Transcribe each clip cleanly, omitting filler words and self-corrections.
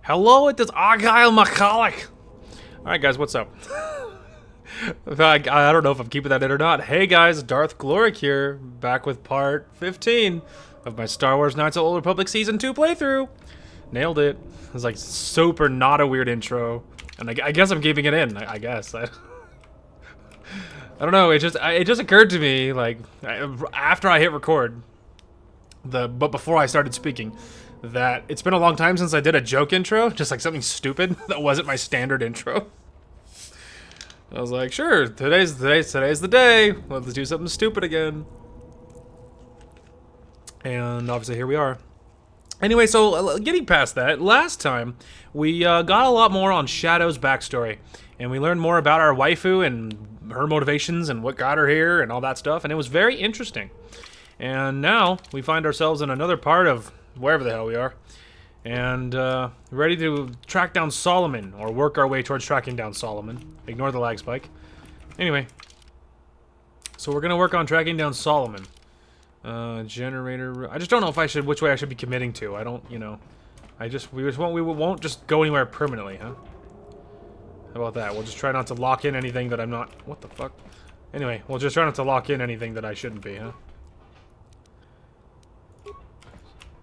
Hello, it is Argyle McCulloch. Alright guys, what's up? I don't know if I'm keeping that in or not. Hey guys, Darth Gloric here, back with part 15 of my Star Wars Knights of the Old Republic Season 2 playthrough. Nailed it. It was like super not a weird intro. And I guess I'm keeping it in, I guess. I don't know, it just occurred to me, like, after I hit record, but before I started speaking, that it's been a long time since I did a joke intro, just like something stupid that wasn't my standard intro. I was like, sure, today's the day. Let's do something stupid again. And obviously here we are. Anyway, so getting past that, last time we got a lot more on Shadow's backstory, and we learned more about our waifu and her motivations and what got her here and all that stuff, and it was very interesting. And now we find ourselves in another part of wherever the hell we are, and ready to track down Solomon, or work our way towards tracking down Solomon. Ignore the lag spike. Anyway, so we're gonna work on tracking down Solomon. Generator. I just don't know if which way I should be committing to. I don't, you know. We won't just go anywhere permanently, huh? How about that? We'll just try not to lock in anything that I'm not. What the fuck? Anyway, we'll just try not to lock in anything that I shouldn't be, huh?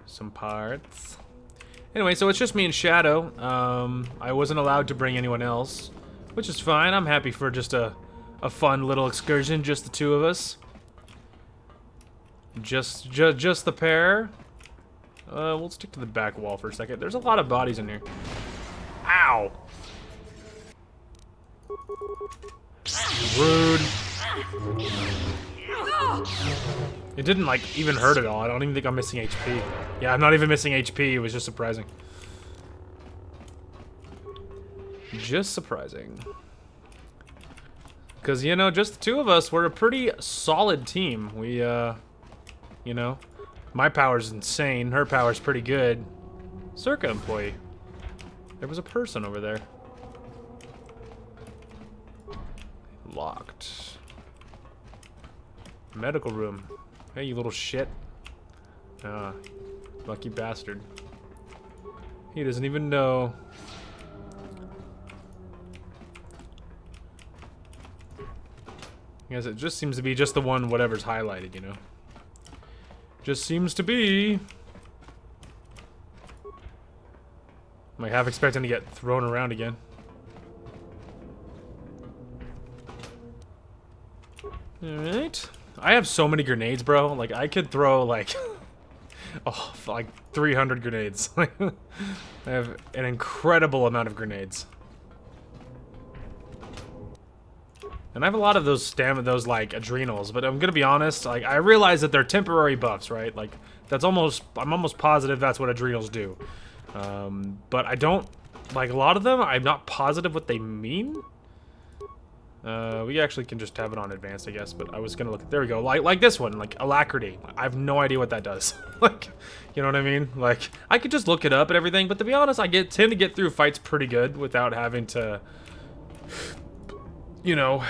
Some parts. Anyway, so it's just me and Shadow. I wasn't allowed to bring anyone else, which is fine. I'm happy for just a fun little excursion, just the two of us. Just the pair. We'll stick to the back wall for a second. There's a lot of bodies in here. Ow! Rude. It didn't, like, even hurt at all. I don't even think I'm missing HP. Yeah, I'm not even missing HP. It was just surprising. Just surprising. Because, you know, just the two of us, we're a pretty solid team. We, you know, my power's insane. Her power's pretty good. Circa employee. There was a person over there. Locked. Medical room. Hey, you little shit. Lucky bastard. He doesn't even know. I guess it just seems to be just the one whatever's highlighted, you know? Just seems to be. I'm like half expecting to get thrown around again. Alright. I have so many grenades, bro. Like, I could throw, like, oh, like 300 grenades. I have an incredible amount of grenades. And I have a lot of those those, like, adrenals, but I'm gonna be honest, like, I realize that they're temporary buffs, right? Like, I'm almost positive that's what adrenals do. But I don't, like, a lot of them, I'm not positive what they mean. We actually can just have it on advanced, I guess, but I was gonna look at, there we go, like this one, like alacrity. I have no idea what that does. Like, you know what I mean? Like, I could just look it up and everything, but to be honest, I tend to get through fights pretty good without having to, you know,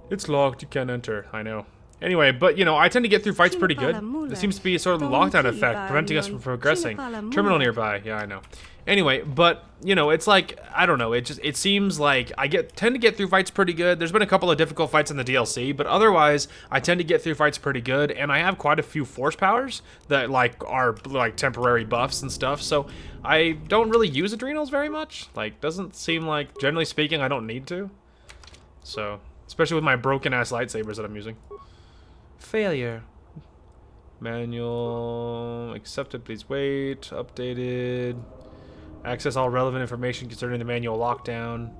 it's locked, you can't enter, I know. Anyway, but, you know, I tend to get through fights pretty good. There seems to be sort of the lockdown effect, preventing us from progressing. Terminal nearby, yeah, I know. Anyway, but, you know, it's like, I don't know, it seems like I tend to get through fights pretty good. There's been a couple of difficult fights in the DLC, but otherwise, I tend to get through fights pretty good, and I have quite a few force powers that, like, are, like, temporary buffs and stuff, so I don't really use adrenals very much. Like, doesn't seem like, generally speaking, I don't need to. So, especially with my broken-ass lightsabers that I'm using. Failure. Manual. Accepted, please wait. Updated. Access all relevant information concerning the manual lockdown.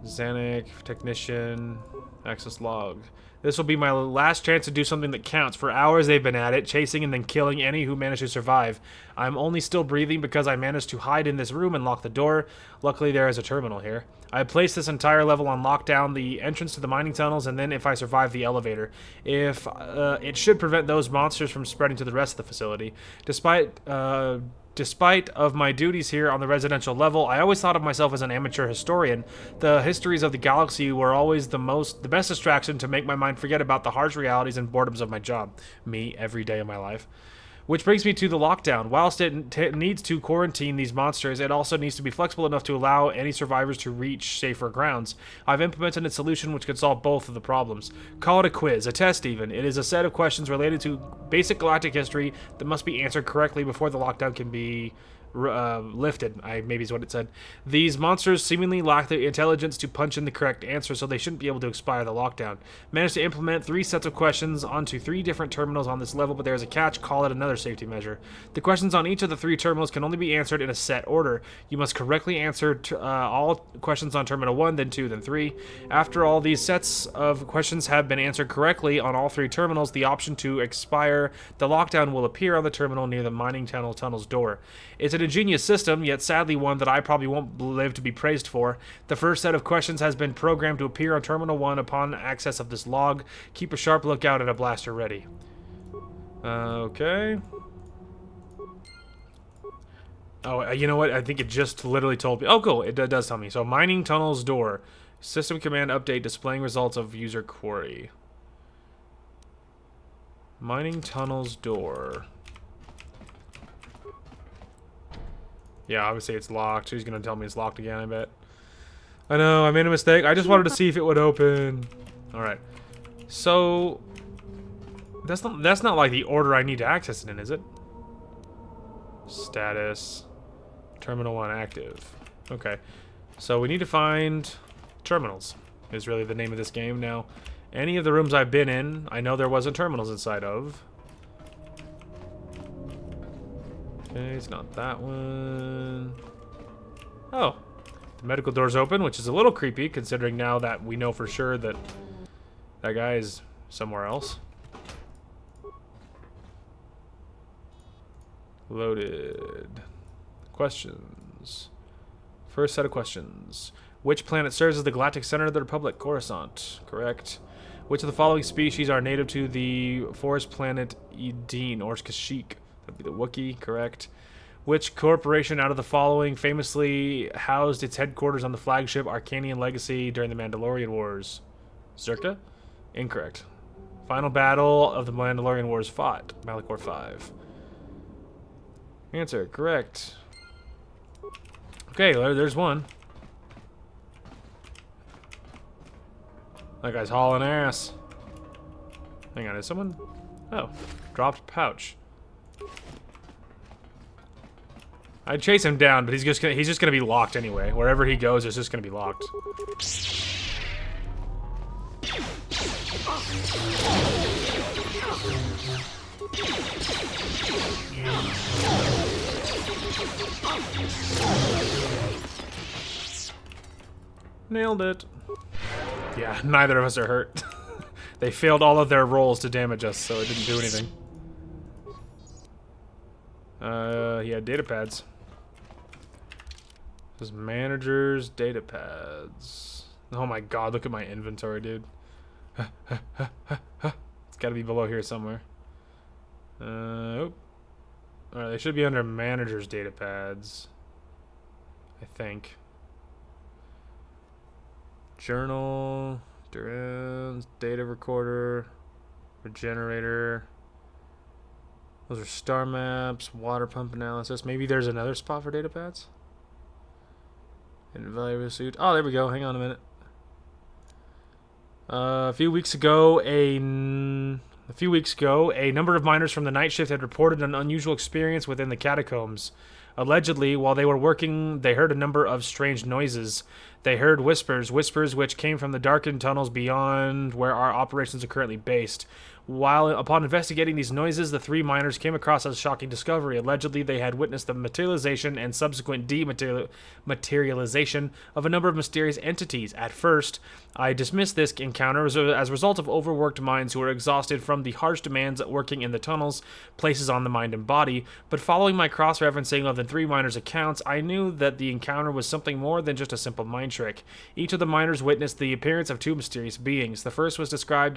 Xanic, technician. Access log. This will be my last chance to do something that counts. For hours they've been at it, chasing and then killing any who managed to survive. I'm only still breathing because I managed to hide in this room and lock the door. Luckily there is a terminal here. I placed this entire level on lockdown, the entrance to the mining tunnels, and then if I survive, the elevator. It should prevent those monsters from spreading to the rest of the facility. Despite of my duties here on the residential level, I always thought of myself as an amateur historian. The histories of the galaxy were always the best distraction to make my mind forget about the harsh realities and boredoms of my job. Me, every day of my life. Which brings me to the lockdown. Whilst it needs to quarantine these monsters, it also needs to be flexible enough to allow any survivors to reach safer grounds. I've implemented a solution which could solve both of the problems. Call it a quiz, a test even. It is a set of questions related to basic galactic history that must be answered correctly before the lockdown can be lifted, maybe is what it said. These monsters seemingly lack the intelligence to punch in the correct answer, so they shouldn't be able to expire the lockdown. Managed to implement 3 sets of questions onto 3 different terminals on this level, but there is a catch. Call it another safety measure. The questions on each of the 3 terminals can only be answered in a set order. You must correctly answer all questions on Terminal 1, then 2, then 3. After all these sets of questions have been answered correctly on all 3 terminals, the option to expire the lockdown will appear on the terminal near the mining tunnel's door. It's an ingenious system, yet sadly one that I probably won't live to be praised for. The first set of questions has been programmed to appear on Terminal 1 upon access of this log. Keep a sharp lookout and a blaster ready. Okay. Oh, you know what? I think it just literally told me. Oh, cool. It does tell me. So, mining tunnel's door. System command update displaying results of user query. Mining tunnel's door. Yeah, obviously it's locked. He's gonna tell me it's locked again, I bet. I know, I made a mistake. I just wanted to see if it would open. Alright. So that's not like the order I need to access it in, is it? Status. Terminal 1 active. Okay. So we need to find terminals, is really the name of this game. Now, any of the rooms I've been in, I know there wasn't terminals inside of. Okay, it's not that one. Oh, the medical door's open, which is a little creepy considering now that we know for sure that that guy is somewhere else. Loaded. Questions. First set of questions. Which planet serves as the galactic center of the Republic? Coruscant. Correct. Which of the following species are native to the forest planet Eden or Kashyyyk? That'd be the Wookiee, correct. Which corporation out of the following famously housed its headquarters on the flagship Arcanian Legacy during the Mandalorian Wars? Zerka? Incorrect. Final battle of the Mandalorian Wars fought. Malachor 5. Answer, correct. Okay, there's one. That guy's hauling ass. Hang on, is someone? Oh, dropped pouch. I'd chase him down, but he's just gonna be locked anyway. Wherever he goes, it's just gonna be locked. Nailed it. Yeah, neither of us are hurt. They failed all of their rolls to damage us, so it didn't do anything. Yeah, data pads. This is managers, data pads. Oh my god, look at my inventory, dude. It's gotta be below here somewhere. Oh. Alright, they should be under managers, data pads. I think. Journal, Durans, data recorder, regenerator. Those are star maps, water pump analysis. Maybe there's another spot for data pads? Invaluable suit. Oh, there we go. Hang on a minute. A few weeks ago, a number of miners from the night shift had reported an unusual experience within the catacombs. Allegedly, while they were working, they heard a number of strange noises. They heard whispers which came from the darkened tunnels beyond where our operations are currently based. While upon investigating these noises, the 3 miners came across a shocking discovery. Allegedly, they had witnessed the materialization and subsequent dematerialization of a number of mysterious entities. At first, I dismissed this encounter as a result of overworked minds who were exhausted from the harsh demands working in the tunnels, places on the mind and body, but following my cross-referencing of the 3 miners' accounts, I knew that the encounter was something more than just a simple mind trick. Each of the miners witnessed the appearance of 2 mysterious beings. The first was described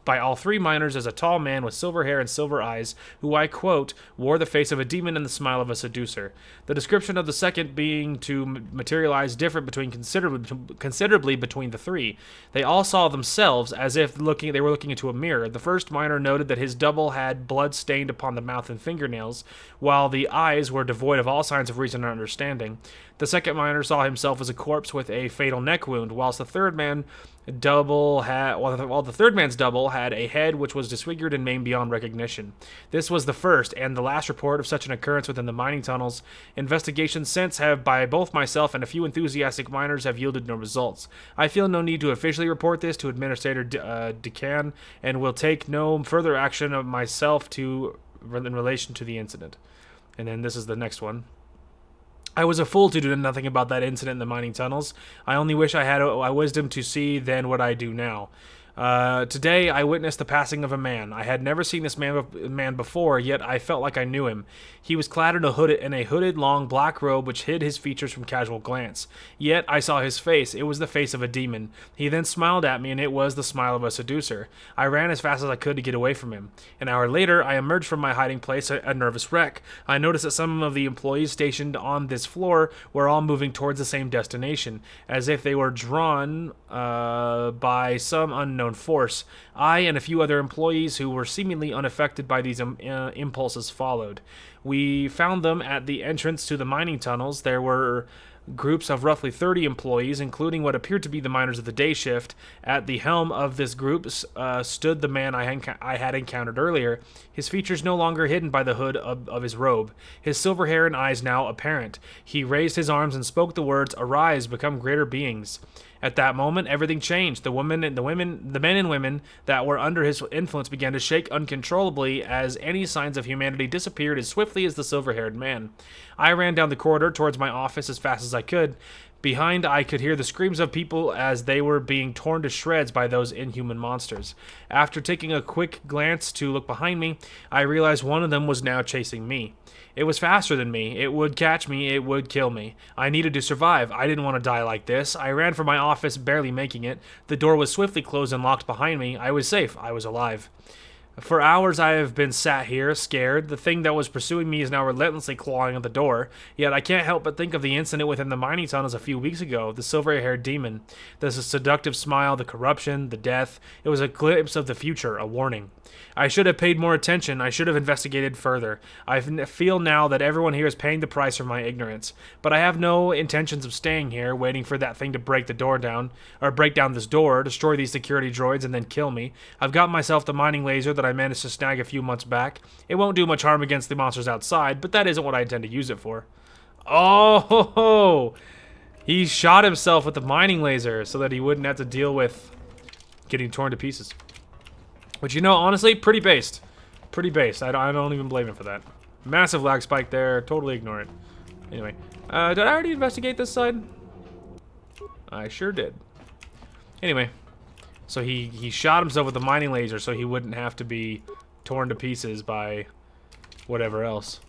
by all three miners as a tall man with silver hair and silver eyes, who, I quote, wore the face of a demon and the smile of a seducer. The description of the second being to materialize differed considerably between the three. They all saw themselves as if they were looking into a mirror. The first miner noted that his double had blood stained upon the mouth and fingernails, while the eyes were devoid of all signs of reason or understanding. The second miner saw himself as a corpse with a fatal neck wound, while the third man's double had a head which was disfigured and maimed beyond recognition. This was the first and the last report of such an occurrence within the mining tunnels. Investigations since have by both myself and a few enthusiastic miners have yielded no results. I feel no need to officially report this to Administrator Decan, and will take no further action of myself in relation to the incident. And then this is the next one. I was a fool to do nothing about that incident in the mining tunnels. I only wish I had a wisdom to see then what I do now. Today, I witnessed the passing of a man. I had never seen this man before, yet I felt like I knew him. He was clad in a hooded, long black robe which hid his features from casual glance. Yet I saw his face. It was the face of a demon. He then smiled at me, and it was the smile of a seducer. I ran as fast as I could to get away from him. An hour later, I emerged from my hiding place, a nervous wreck. I noticed that some of the employees stationed on this floor were all moving towards the same destination, as if they were drawn by some unknown force. I and a few other employees who were seemingly unaffected by these impulses followed. We found them at the entrance to the mining tunnels. There were groups of roughly 30 employees, including what appeared to be the miners of the day shift. At the helm of this group stood the man I had encountered earlier, his features no longer hidden by the hood of his robe, his silver hair and eyes now apparent. He raised his arms and spoke the words, "Arise, become greater beings." At that moment, everything changed. The men and women that were under his influence began to shake uncontrollably as any signs of humanity disappeared as swiftly as the silver-haired man. I ran down the corridor towards my office as fast as I could. Behind, I could hear the screams of people as they were being torn to shreds by those inhuman monsters. After taking a quick glance to look behind me, I realized one of them was now chasing me. It was faster than me. It would catch me. It would kill me. I needed to survive. I didn't want to die like this. I ran for my office, barely making it. The door was swiftly closed and locked behind me. I was safe. I was alive. For hours I have been sat here, scared. The thing that was pursuing me is now relentlessly clawing at the door. Yet I can't help but think of the incident within the mining tunnels a few weeks ago. The silver-haired demon. The seductive smile, the corruption, the death. It was a glimpse of the future, a warning. I should have paid more attention. I should have investigated further. I feel now that everyone here is paying the price for my ignorance. But I have no intentions of staying here, waiting for that thing to break the door down, or break down this door, destroy these security droids, and then kill me. I've got myself the mining laser that I managed to snag a few months back. It won't do much harm against the monsters outside, but that isn't what I intend to use it for. Oh, he shot himself with the mining laser so that he wouldn't have to deal with getting torn to pieces. Which, you know, honestly, pretty based. Pretty based. I don't even blame him for that. Massive lag spike there. Totally ignore it. Anyway, did I already investigate this side? I sure did. Anyway, so he shot himself with the mining laser so he wouldn't have to be torn to pieces by whatever else.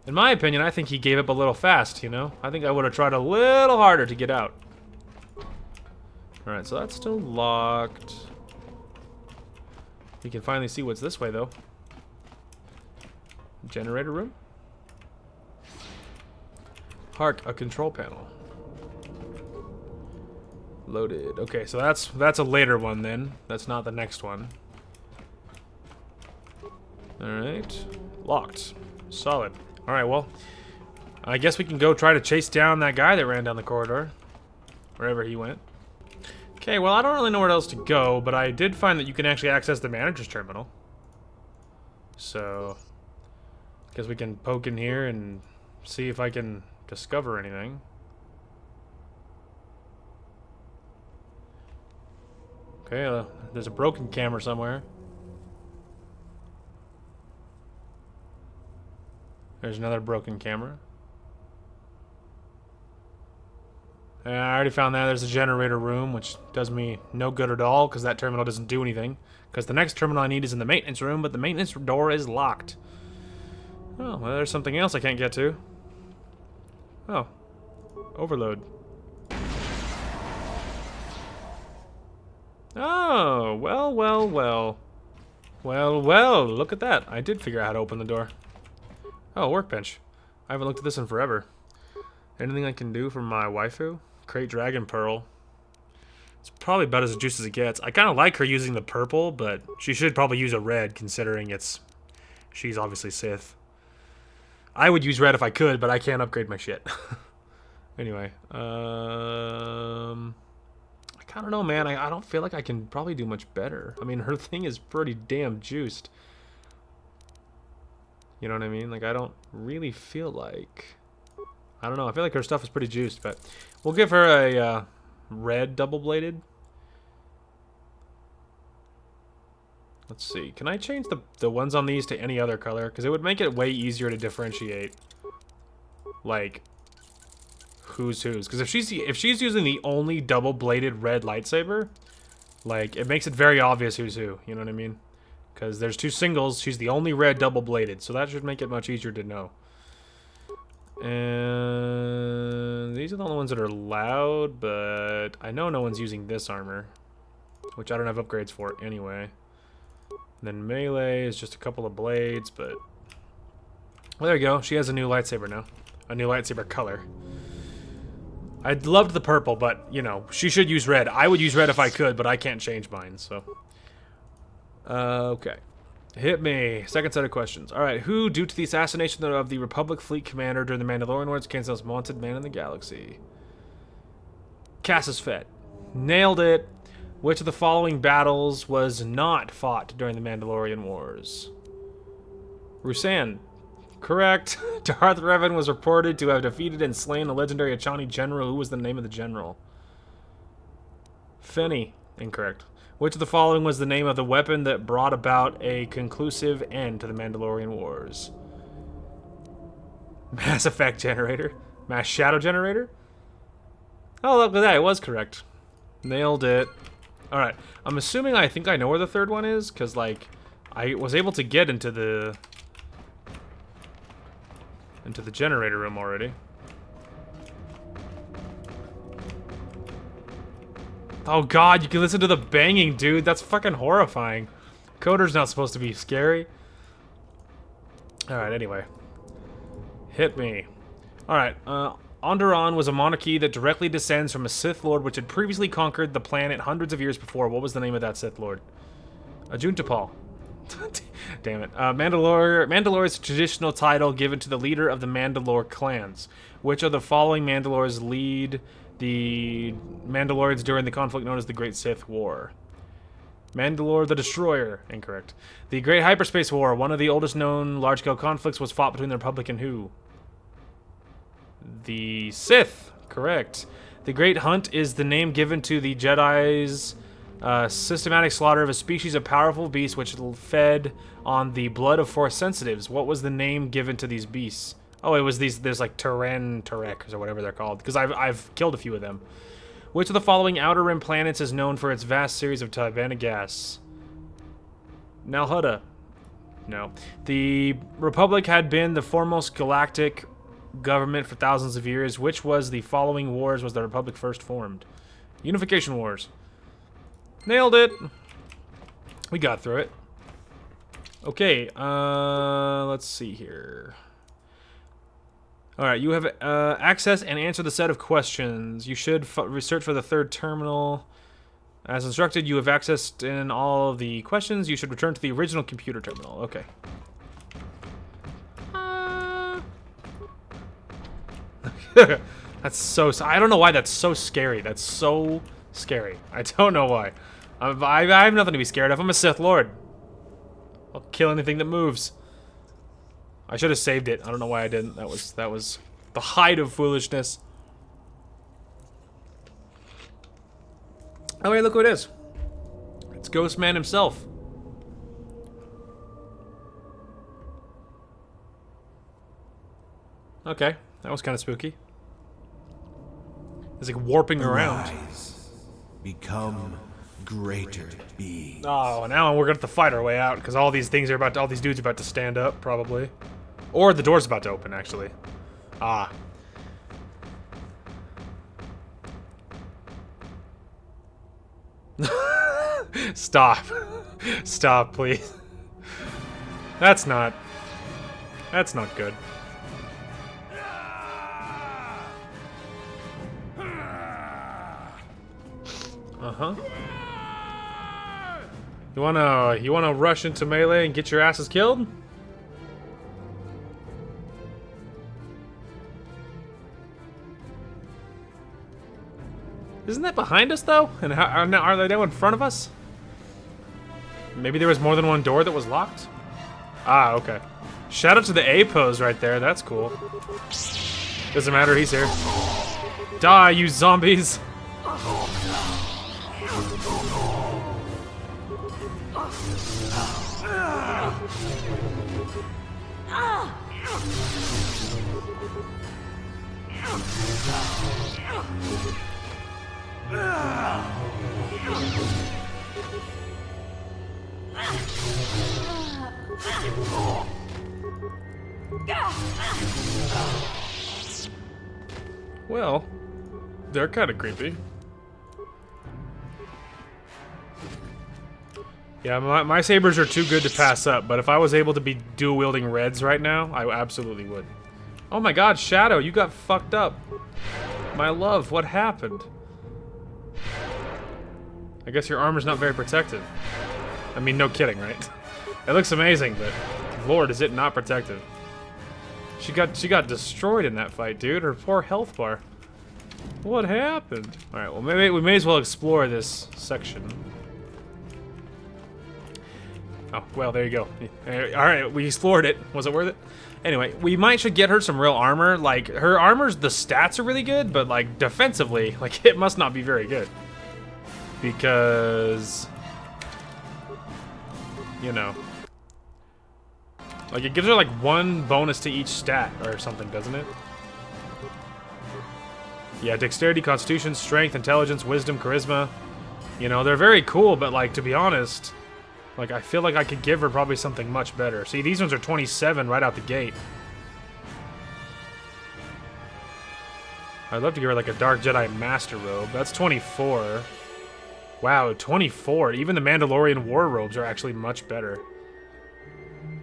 In my opinion, I think he gave up a little fast, you know? I think I would have tried a little harder to get out. Alright, so that's still locked. We can finally see what's this way, though. Generator room? Hark, a control panel. Loaded. Okay, so that's a later one then. That's not the next one. Alright. Locked. Solid. Alright, well, I guess we can go try to chase down that guy that ran down the corridor. Wherever he went. Okay, well, I don't really know where else to go, but I did find that you can actually access the manager's terminal. So, I guess we can poke in here and see if I can discover anything. Okay, there's a broken camera somewhere. There's another broken camera. I already found that. There's a generator room, which does me no good at all, because that terminal doesn't do anything. Because the next terminal I need is in the maintenance room, but the maintenance door is locked. Oh, well, there's something else I can't get to. Oh. Overload. Oh, well, well, well. Well, well, look at that. I did figure out how to open the door. Oh, workbench. I haven't looked at this in forever. Anything I can do for my waifu? Create dragon pearl. It's probably about as juicy as it gets. I kind of like her using the purple, but she should probably use a red, considering she's obviously Sith. I would use red if I could, but I can't upgrade my shit. Anyway, I kind of know, man. I don't feel like I can probably do much better. I mean, her thing is pretty damn juiced. You know what I mean? Like, I don't really feel like... I don't know. I feel like her stuff is pretty juiced, but we'll give her a red double-bladed. Let's see. Can I change the ones on these to any other color? Because it would make it way easier to differentiate, like, who's whose. Because if she's using the only double-bladed red lightsaber, like, it makes it very obvious who's who. You know what I mean? Because there's two singles. She's the only red double-bladed, so that should make it much easier to know. And these are the only ones that are loud, but I know no one's using this armor, which I don't have upgrades for anyway. And then melee is just a couple of blades, but... Well, there you go. She has a new lightsaber now. A new lightsaber color. I loved the purple, but, you know, she should use red. I would use red if I could, but I can't change mine, so... Okay. Hit me. Second set of questions. Alright, who, due to the assassination of the Republic fleet commander during the Mandalorian Wars, became the most wanted man in the galaxy? Cassius Fett. Nailed it. Which of the following battles was not fought during the Mandalorian Wars? Rusan. Correct. Darth Revan was reported to have defeated and slain a legendary Achani general. Who was the name of the general? Fenny. Incorrect. Which of the following was the name of the weapon that brought about a conclusive end to the Mandalorian Wars? Mass Effect Generator? Mass Shadow Generator? Oh, look at that. It was correct. Nailed it. Alright. I'm assuming I think I know where the third one is, because, like, I was able to get into the generator room already. Oh god, you can listen to the banging, dude. That's fucking horrifying. KOTOR's not supposed to be scary. Alright, anyway. Hit me. Alright, Onderon was a monarchy that directly descends from a Sith Lord which had previously conquered the planet hundreds of years before. What was the name of that Sith Lord? Ajuntapal. Damn it. Mandalore is a traditional title given to the leader of the Mandalore clans. Which of the following Mandalores lead the Mandalorians during the conflict known as the Great Sith War? Mandalore the Destroyer. Incorrect. The Great Hyperspace War, one of the oldest known large-scale conflicts, was fought between the Republic and who? The Sith. Correct. The Great Hunt is the name given to the Jedi's systematic slaughter of a species of powerful beasts which fed on the blood of Force sensitives. What was the name given to these beasts? Oh, it was there's like Tareks or whatever they're called, because I've killed a few of them. Which of the following Outer Rim planets is known for its vast series of Tibanna gas? Nalhutta. No. The Republic had been the foremost galactic government for thousands of years. Which was the following wars was the Republic first formed? Unification Wars. Nailed it. We got through it. Okay, let's see here. Alright, you have access and answer the set of questions. You should research for the third terminal. As instructed, you have accessed in all of the questions. You should return to the original computer terminal. Okay. That's so... I don't know why that's so scary. That's so scary. I don't know why. I have nothing to be scared of. I'm a Sith Lord. I'll kill anything that moves. I should have saved it. I don't know why I didn't. That was the height of foolishness. Oh, hey, look who it is. It's Ghost Man himself. Okay, that was kind of spooky. It's like warping around. Become greater beings. Oh, now we're gonna have to fight our way out because all these dudes are about to stand up, probably, or the door's about to open. Actually, ah. Stop. Stop, please. That's not good. Uh-huh. You wanna rush into melee and get your asses killed? Isn't that behind us though? And how, are they now in front of us? Maybe there was more than one door that was locked? Ah, okay. Shout out to the A pose right there, that's cool. Doesn't matter, he's here. Die, you zombies! Well, they're kind of creepy. Yeah, my sabers are too good to pass up, but if I was able to be dual-wielding reds right now, I absolutely would. Oh my god, Shadow, you got fucked up. My love, what happened? I guess your armor's not very protective. I mean, no kidding, right? It looks amazing, but Lord, is it not protective. She got destroyed in that fight, dude. Her poor health bar. What happened? Alright, well maybe we may as well explore this section. Oh, well, there you go. Alright, we explored it. Was it worth it? Anyway, we should get her some real armor. Like, her armor's, the stats are really good, but like, defensively, like, it must not be very good. Because, you know. Like, it gives her like 1 bonus to each stat or something, doesn't it? Yeah, dexterity, constitution, strength, intelligence, wisdom, charisma. You know, they're very cool, but like, to be honest, like, I feel like I could give her probably something much better. See, these ones are 27 right out the gate. I'd love to give her like a Dark Jedi Master Robe. That's 24. Wow, 24. Even the Mandalorian War Robes are actually much better.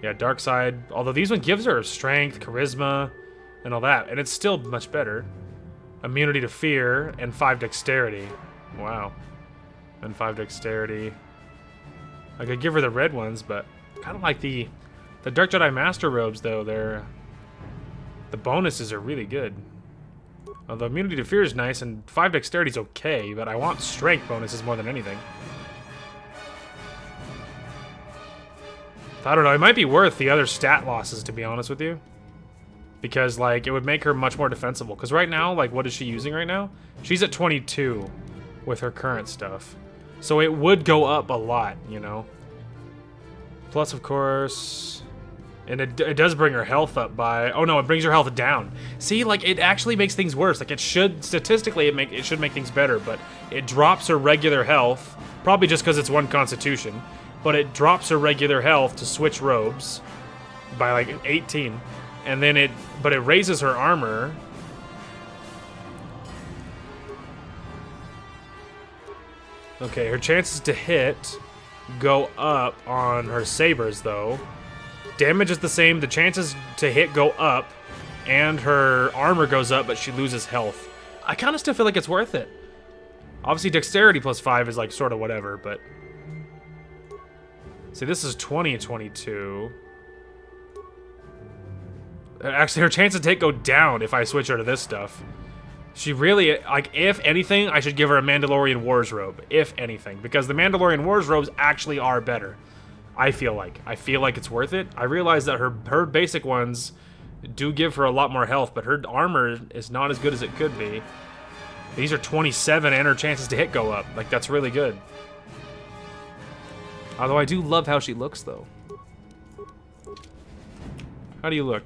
Yeah, Dark Side. Although these one gives her strength, charisma, and all that. And it's still much better. Immunity to fear, and 5 dexterity. Wow. And 5 dexterity. I could give her the red ones, but kind of like the Dark Jedi Master Robes, though. The bonuses are really good. Although immunity to fear is nice, and 5 dexterity is okay, but I want strength bonuses more than anything. I don't know, it might be worth the other stat losses, to be honest with you. Because, like, it would make her much more defensible. Because right now, like, what is she using right now? She's at 22 with her current stuff. So it would go up a lot, you know? Plus, of course... And it does bring her health up by... Oh, no, it brings her health down. See, like, it actually makes things worse. Like, it should... Statistically, it should make things better, but it drops her regular health. Probably just because it's 1 constitution. But it drops her regular health to switch robes by, like, 18. And then but it raises her armor. Okay, her chances to hit go up on her sabers, though. Damage is the same, the chances to hit go up, and her armor goes up, but she loses health. I kind of still feel like it's worth it. Obviously, dexterity plus 5 is, like, sort of whatever, but... See, this is 20 and 22. Actually, her chances to hit go down if I switch her to this stuff. She really, like, if anything, I should give her a Mandalorian Wars robe. If anything. Because the Mandalorian Wars robes actually are better. I feel like it's worth it. I realize that her basic ones do give her a lot more health, but her armor is not as good as it could be. These are 27 and her chances to hit go up. Like, that's really good. Although I do love how she looks, though. How do you look?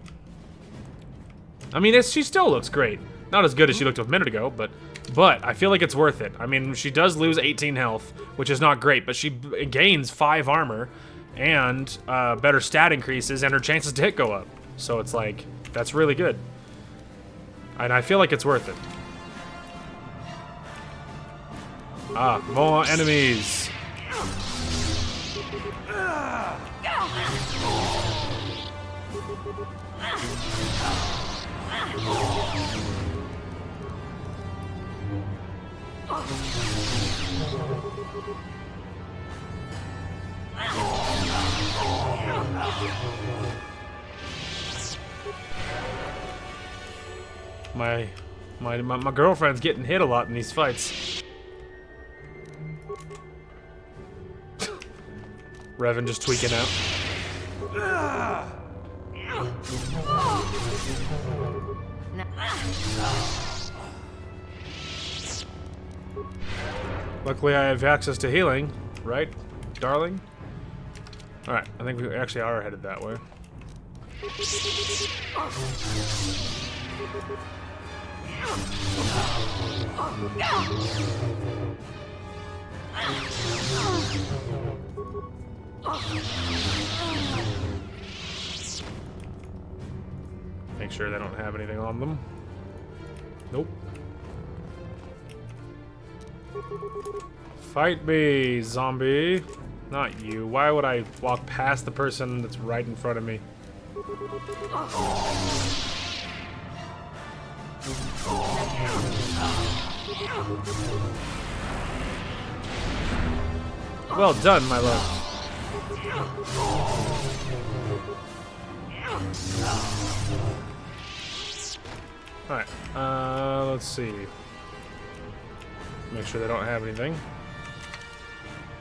I mean, she still looks great. Not as good as she looked a minute ago, but I feel like it's worth it. I mean, she does lose 18 health, which is not great, but she gains 5 armor and better stat increases, and her chances to hit go up. So it's like, that's really good. And I feel like it's worth it. Ah, more enemies. My girlfriend's getting hit a lot in these fights. Revan just tweaking out. Luckily, I have access to healing, right, darling? Alright, I think we actually are headed that way. Make sure they don't have anything on them. Nope. Fight me, zombie. Not you. Why would I walk past the person that's right in front of me? Well done, my love. Alright, let's see. Make sure they don't have anything.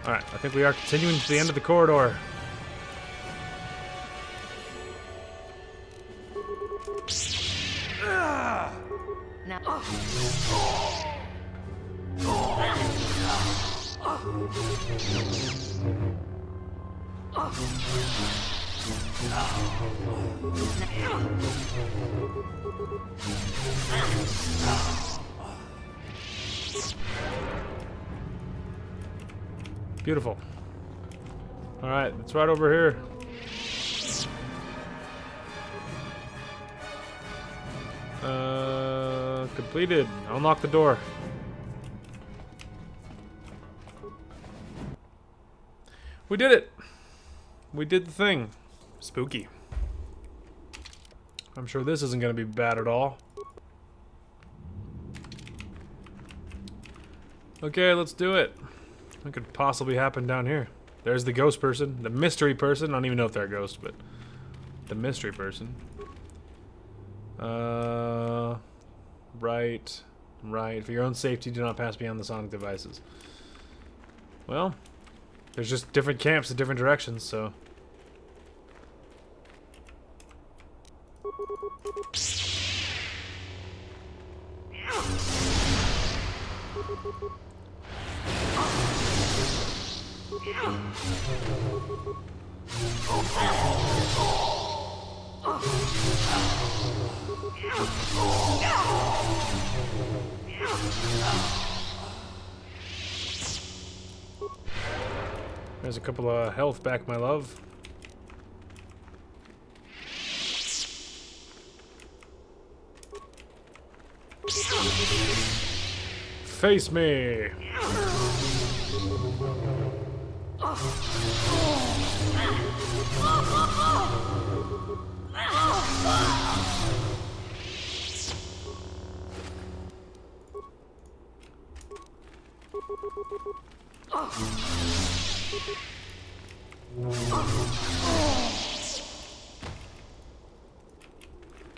Alright, I think we are continuing to the end of the corridor. Beautiful. Alright, it's right over here. Completed. Unlock the door. We did it! We did the thing. Spooky. I'm sure this isn't going to be bad at all. Okay, let's do it. What could possibly happen down here? There's the ghost person. The mystery person. I don't even know if they're a ghost, but... the mystery person. Right. Right. For your own safety, do not pass beyond the sonic devices. Well... there's just different camps in different directions, so... There's a couple of health back, my love. Face me!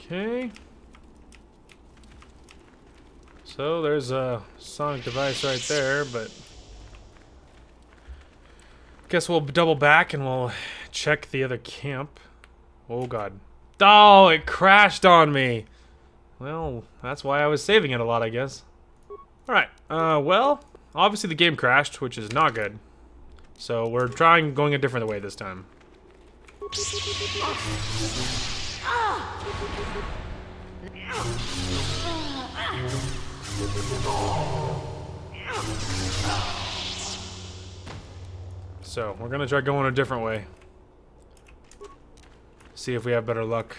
Okay. So there's a sonic device right there, but guess we'll double back and we'll check the other camp. Oh god. Oh, it crashed on me. Well, that's why I was saving it a lot, I guess. Alright, well, obviously the game crashed, which is not good. So we're going a different way this time. So, we're gonna try going a different way. See if we have better luck.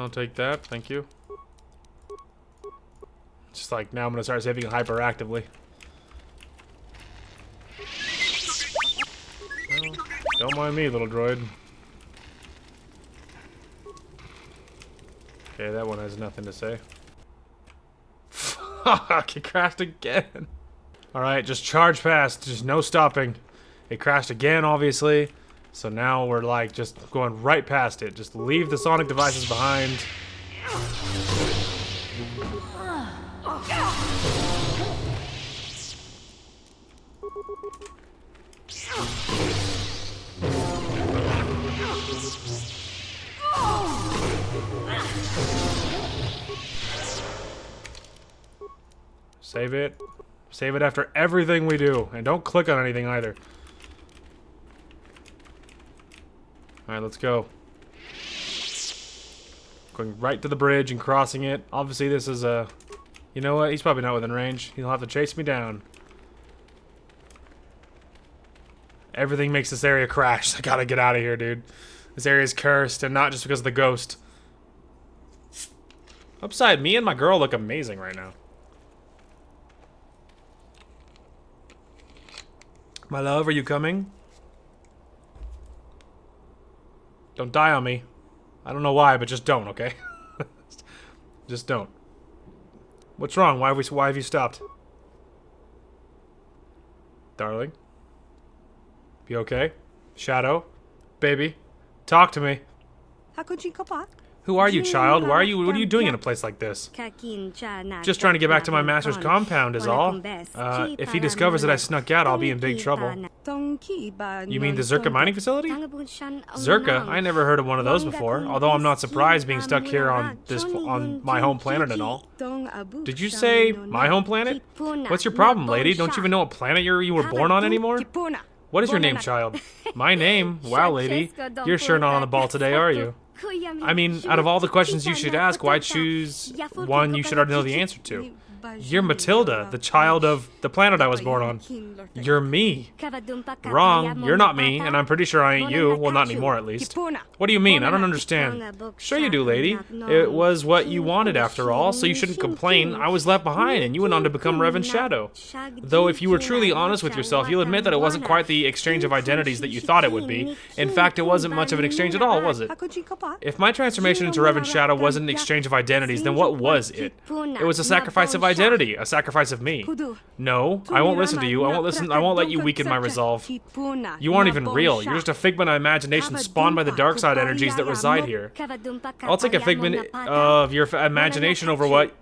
I'll take that. Thank you. Just like now I'm gonna start saving hyperactively. Well, don't mind me, little droid. Okay, that one has nothing to say. Fuck, it crashed again. Alright, just charge past. Just no stopping. It crashed again, obviously. So now we're like just going right past it. Just leave the sonic devices behind. Save it. Save it after everything we do. And don't click on anything either. Alright, let's go. Going right to the bridge and crossing it. Obviously this is a... You know what? He's probably not within range. He'll have to chase me down. Everything makes this area crash. I gotta get out of here, dude. This area is cursed, and not just because of the ghost. Upside, me and my girl look amazing right now. My love, are you coming? Don't die on me. I don't know why, but just don't, okay? Just don't. What's wrong? Why have you stopped? Darling? You okay? Shadow? Baby? Talk to me. Who are you, child? What are you doing in a place like this? Just trying to get back to my master's compound is all. If he discovers that I snuck out, I'll be in big trouble. You mean the Zerka mining facility? Zerka? I never heard of one of those before, although I'm not surprised being stuck here on my home planet and all. Did you say my home planet? What's your problem, lady? Don't you even know what planet you were born on anymore? What is your name, child? My name? Wow, lady. You're sure not on the ball today, are you? I mean, out of all the questions you should ask, why choose one you should already know the answer to? You're Matilda, the child of the planet I was born on. You're me. Wrong, you're not me, and I'm pretty sure I ain't you. Well, not anymore, at least. What do you mean? I don't understand. Sure you do, lady. It was what you wanted, after all, so you shouldn't complain. I was left behind, and you went on to become Reverend Shadow. Though if you were truly honest with yourself, you'll admit that it wasn't quite the exchange of identities that you thought it would be. In fact, it wasn't much of an exchange at all, was it? If my transformation into Reverend Shadow wasn't an exchange of identities, then what was it? It was a sacrifice of identity, a sacrifice of me. No, I won't listen to you. I won't let you weaken my resolve. You aren't even real. You're just a figment of imagination spawned by the dark side energies that reside here. I'll take a figment of your imagination over what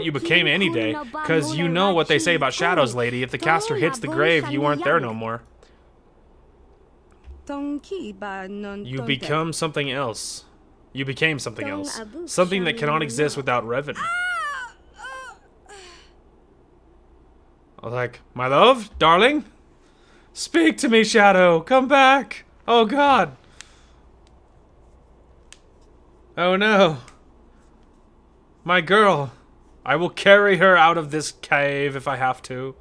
you became any day, because you know what they say about shadows, lady. If the caster hits the grave, you aren't there no more. You become something else. You became something else. Something that cannot exist without Revan. I was like, my love? Darling? Speak to me, Shadow! Come back! Oh god! Oh no! My girl! I will carry her out of this cave if I have to.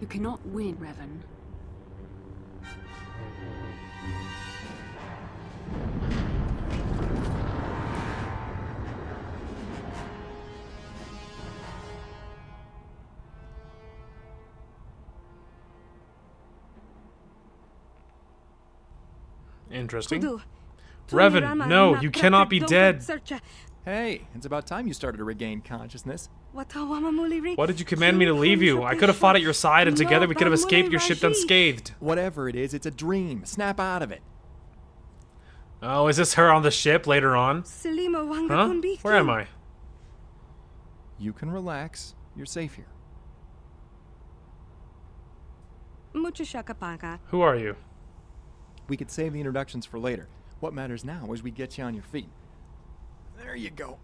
You cannot win, Revan. Interesting. Revan, no, you cannot be dead. Hey, it's about time you started to regain consciousness. Why did you command me to leave you? I could have fought at your side and together we could have escaped your ship unscathed. Whatever it is, it's a dream. Snap out of it. Oh, is this her on the ship later on? Huh? Where am I? You can relax. You're safe here. Who are you? We could save the introductions for later. What matters now is we get you on your feet. There you go.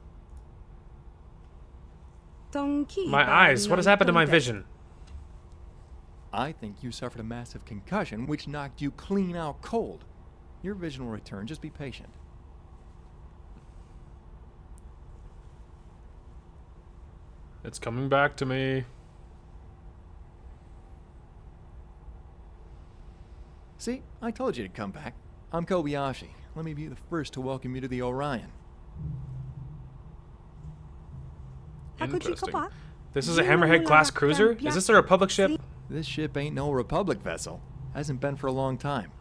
My eyes, what has happened to my vision? I think you suffered a massive concussion, which knocked you clean out cold. Your vision will return. Just be patient. It's coming back to me. See, I told you to come back. I'm Kobayashi. Let me be the first to welcome you to the Orion. Interesting. This is a Hammerhead-class cruiser? Is this a Republic ship? This ship ain't no Republic vessel. Hasn't been for a long time.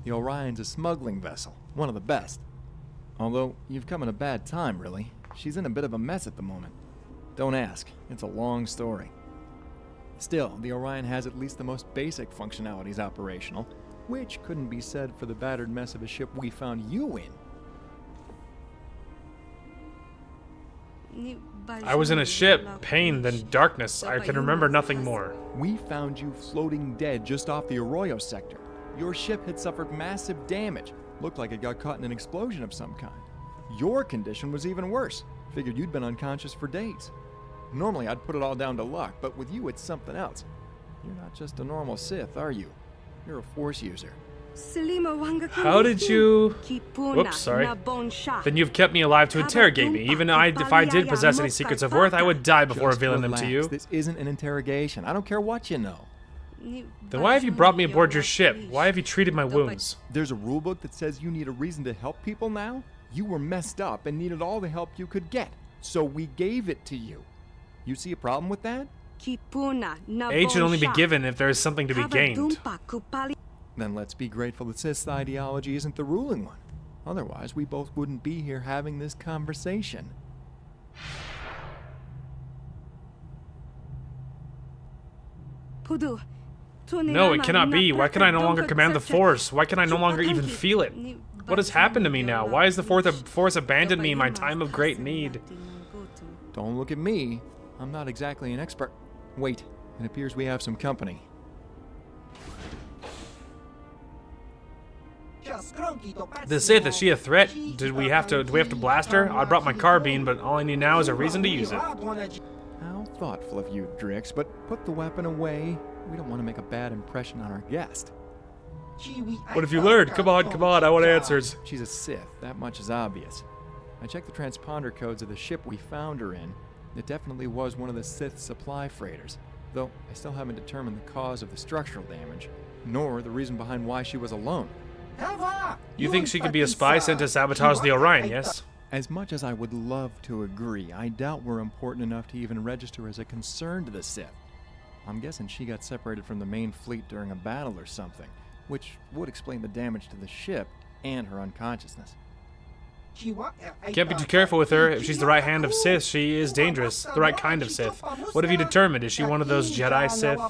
The Orion's a smuggling vessel, one of the best. Although, you've come in a bad time, really. She's in a bit of a mess at the moment. Don't ask, it's a long story. Still, the Orion has at least the most basic functionalities operational, which couldn't be said for the battered mess of a ship we found you in. I was in a ship, pain, then darkness. I can remember nothing more. We found you floating dead just off the Arroyo sector. Your ship had suffered massive damage. Looked like it got caught in an explosion of some kind. Your condition was even worse. Figured you'd been unconscious for days. Normally I'd put it all down to luck, but with you it's something else. You're not just a normal Sith, are you? You're a Force user. How did you... Whoops, sorry. Then you've kept me alive to interrogate me. Even if I did possess any secrets of worth, I would die before revealing them to you. This isn't an interrogation. I don't care what you know. Then why have you brought me aboard your ship? Why have you treated my wounds? There's a rulebook that says you need a reason to help people now? You were messed up and needed all the help you could get. So we gave it to you. You see a problem with that? Aid should only be given if there is something to be gained. Then let's be grateful that Sith's ideology isn't the ruling one. Otherwise, we both wouldn't be here having this conversation. No, it cannot be. Why can I no longer command the Force? Why can I no longer even feel it? What has happened to me now? Why has the Force abandoned me in my time of great need? Don't look at me. I'm not exactly an expert. Wait, it appears we have some company. The Sith, is she a threat? Do we have to blast her? I brought my carbine, but all I need now is a reason to use it. How thoughtful of you, Drix, but put the weapon away. We don't want to make a bad impression on our guest. What have you learned? Come on, I want answers. She's a Sith, that much is obvious. I checked the transponder codes of the ship we found her in. It definitely was one of the Sith supply freighters, though I still haven't determined the cause of the structural damage, nor the reason behind why she was alone. You think she could be a spy sent to sabotage the Orion, yes? As much as I would love to agree, I doubt we're important enough to even register as a concern to the Sith. I'm guessing she got separated from the main fleet during a battle or something, which would explain the damage to the ship and her unconsciousness. Can't be too careful with her. If she's the right hand of Sith, she is dangerous. The right kind of Sith. What have you determined? Is she one of those Jedi Sith?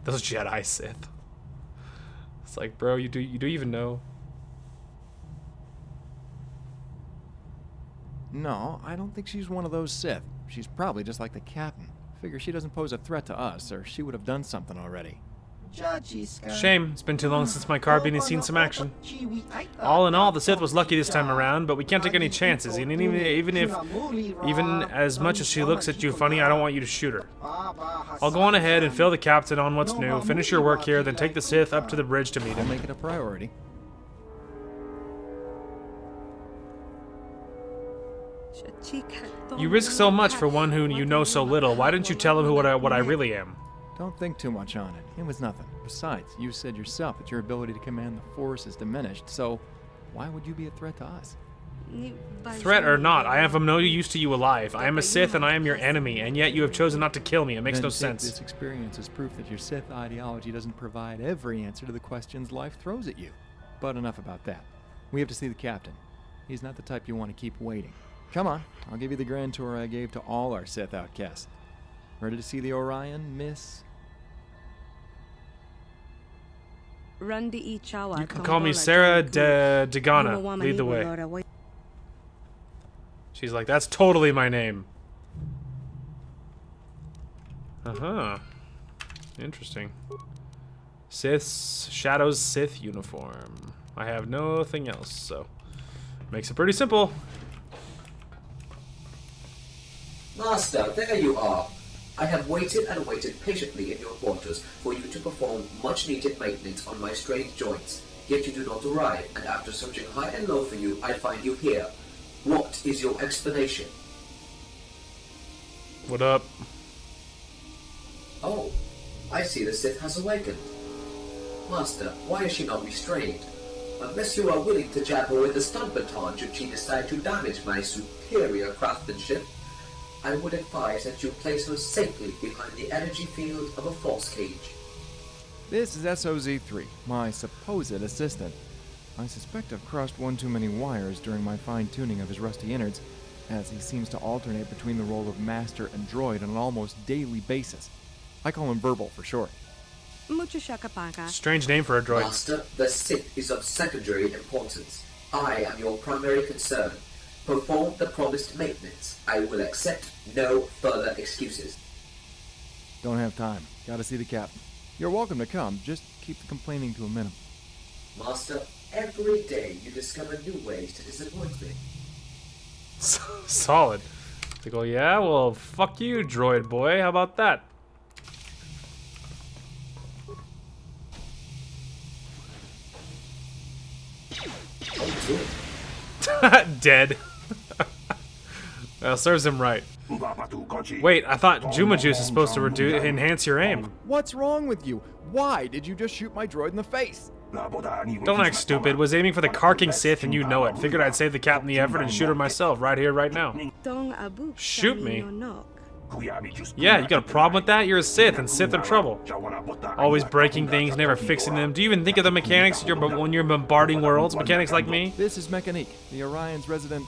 Those Jedi Sith. It's like, bro, you do even know? No, I don't think she's one of those Sith. She's probably just like the captain. Figure she doesn't pose a threat to us, or she would have done something already. Shame. It's been too long since my carbine has seen some action. All in all, the Sith was lucky this time around, but we can't take any chances. And even as much as she looks at you funny, I don't want you to shoot her. I'll go on ahead and fill the captain on what's new, finish your work here, then take the Sith up to the bridge to meet I'll him. make it a priority. You risk so much for one who you know so little. Why didn't you tell him what I really am? Don't think too much on it. It was nothing. Besides, you said yourself that your ability to command the Force is diminished, so why would you be a threat to us? Threat or not, I have no use to you alive. I am a Sith and I am your enemy, and yet you have chosen not to kill me. It makes no sense. This experience is proof that your Sith ideology doesn't provide every answer to the questions life throws at you. But enough about that. We have to see the captain. He's not the type you want to keep waiting. Come on, I'll give you the grand tour I gave to all our Sith outcasts. Ready to see the Orion, Miss? You can call me Sarah Degana. Lead the way. She's like, that's totally my name. Uh-huh. Interesting. Sith's Shadow's Sith uniform. I have nothing else, so makes it pretty simple. Master, there you are. I have waited and waited patiently in your quarters for you to perform much-needed maintenance on my strained joints, yet you do not arrive, and after searching high and low for you, I find you here. What is your explanation? What up? Oh, I see the Sith has awakened. Master, why is she not restrained? Unless you are willing to jab her with the stun baton should she decide to damage my superior craftsmanship, I would advise that you place her safely behind the energy field of a force cage. This is SOZ-3, my supposed assistant. I suspect I've crossed one too many wires during my fine-tuning of his rusty innards, as he seems to alternate between the role of master and droid on an almost daily basis. I call him Verbal for short. Strange name for a droid. Master, the Sith is of secondary importance. I am your primary concern. Perform the promised maintenance. I will accept no further excuses. Don't have time. Gotta see the captain. You're welcome to come, just keep the complaining to a minimum. Master, every day you discover new ways to disappoint me. Solid. They go, yeah, well, fuck you, droid boy. How about that? Dead. Serves him right. Wait, I thought Juma Juice is supposed to enhance your aim. What's wrong with you? Why did you just shoot my droid in the face? Don't act stupid. Was aiming for the carking Sith and you know it. Figured I'd save the captain the effort and shoot her myself right here, right now. Shoot me? Yeah, you got a problem with that? You're a Sith and Sith are trouble. Always breaking things, never fixing them. Do you even think of the mechanics when you're bombarding worlds? Mechanics like me? This is Mechanique, the Orion's resident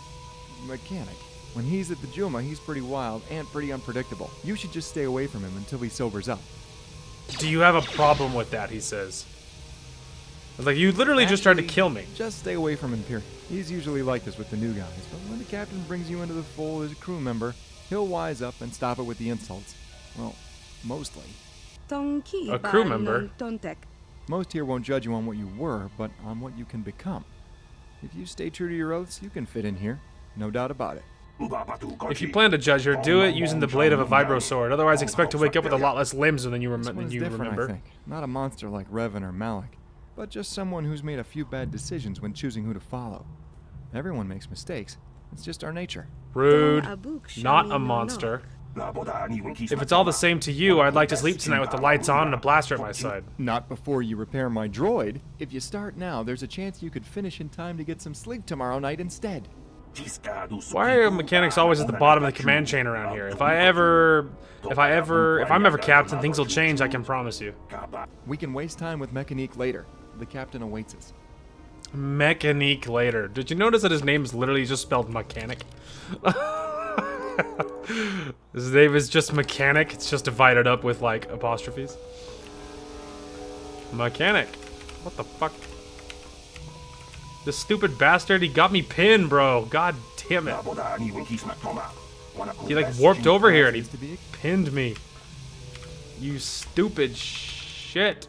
mechanic. When he's at the Juma, he's pretty wild and pretty unpredictable. You should just stay away from him until he sobers up. Do you have a problem with that, he says. Like, you literally just tried to kill me. Just stay away from him, period. He's usually like this with the new guys, but when the captain brings you into the fold as a crew member, he'll wise up and stop it with the insults. Well, mostly. A crew member? Most here won't judge you on what you were, but on what you can become. If you stay true to your oaths, you can fit in here. No doubt about it. If you plan to judge her, do it using the blade of a vibro sword. Otherwise, expect to wake up with a lot less limbs than you This one's different, remember. I think. Not a monster like Revan or Malik, but just someone who's made a few bad decisions when choosing who to follow. Everyone makes mistakes. It's just our nature. Rude. Not a monster. If it's all the same to you, I'd like to sleep tonight with the lights on and a blaster at my side. Not before you repair my droid. If you start now, there's a chance you could finish in time to get some sleep tomorrow night instead. Why are mechanics always at the bottom of the command chain around here? If I'm ever captain, things will change, I can promise you. We can waste time with Mechanique later. The captain awaits us. Mechanique later. Did you notice that his name is literally just spelled mechanic? His name is just mechanic. It's just divided up with like apostrophes. Mechanic. What the fuck? This stupid bastard, he got me pinned, bro. God damn it. He like warped over here and he pinned me. You stupid shit.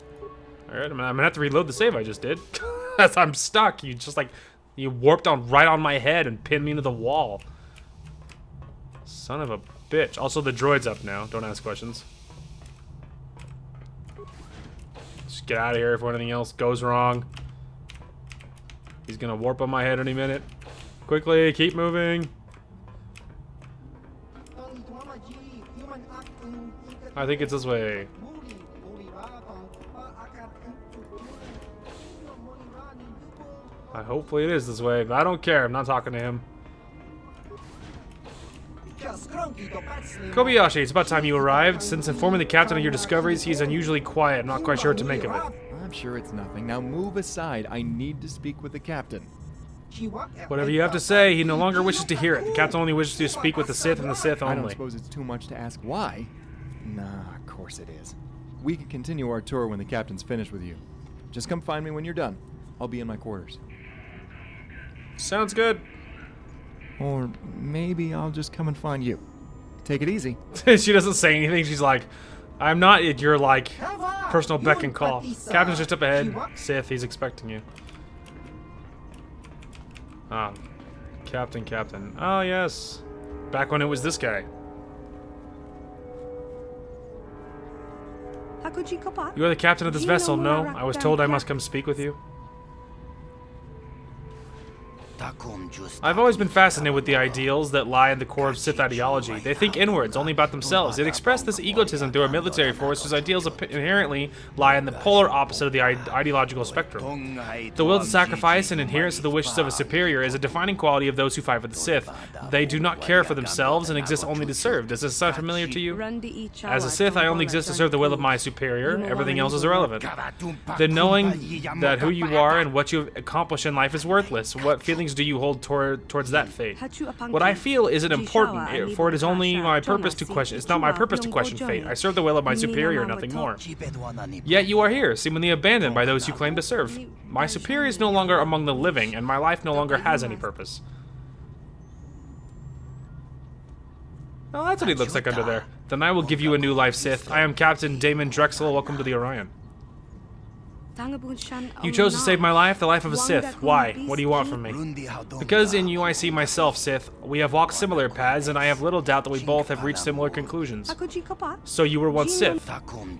Alright, I'm gonna have to reload the save I just did. As I'm stuck. You just like, you warped right on my head and pinned me into the wall. Son of a bitch. Also, the droid's up now. Don't ask questions. Just get out of here if anything else goes wrong. He's gonna warp on my head any minute. Quickly, keep moving. I think it's this way. Hopefully it is this way, but I don't care. I'm not talking to him. Kobayashi, it's about time you arrived. Since informing the captain of your discoveries, he's unusually quiet. I'm not quite sure what to make of it. I'm sure it's nothing. Now move aside. I need to speak with the captain. Whatever you have to say, he no longer wishes to hear it. The captain only wishes to speak with the Sith and the Sith I don't only. suppose it's too much to ask why. Nah, of course it is. We can continue our tour when the captain's finished with you. Just come find me when you're done. I'll be in my quarters. Sounds good. Or maybe I'll just come and find you. Take it easy. She doesn't say anything. She's like, I'm not at your, like, personal beck and call. Captain's just up ahead. Sith, he's expecting you. Ah. Captain. Oh, yes. Back when it was this guy. You are the captain of this vessel, no? I was told I must come speak with you. I've always been fascinated with the ideals that lie in the core of Sith ideology. They think inwards, only about themselves. They express this egotism through a military force whose ideals inherently lie in the polar opposite of the ideological spectrum. The will to sacrifice and adherence to the wishes of a superior is a defining quality of those who fight for the Sith. They do not care for themselves and exist only to serve. Does this sound familiar to you? As a Sith, I only exist to serve the will of my superior. Everything else is irrelevant. The knowing that who you are and what you accomplished in life is worthless. What feelings do you hold towards that fate? What I feel isn't important, for it is only my purpose to question. It's not my purpose to question fate. I serve the will of my superior, nothing more. Yet you are here, seemingly abandoned by those you claim to serve. My superior is no longer among the living, and my life no longer has any purpose. Oh, that's what he looks like under there. Then I will give you a new life, Sith. I am Captain Damon Drexel. Welcome to the Orion. You chose to save my life, the life of a Sith. Why? What do you want from me? Because in you I see myself, Sith. We have walked similar paths, and I have little doubt that we both have reached similar conclusions. So you were once Sith?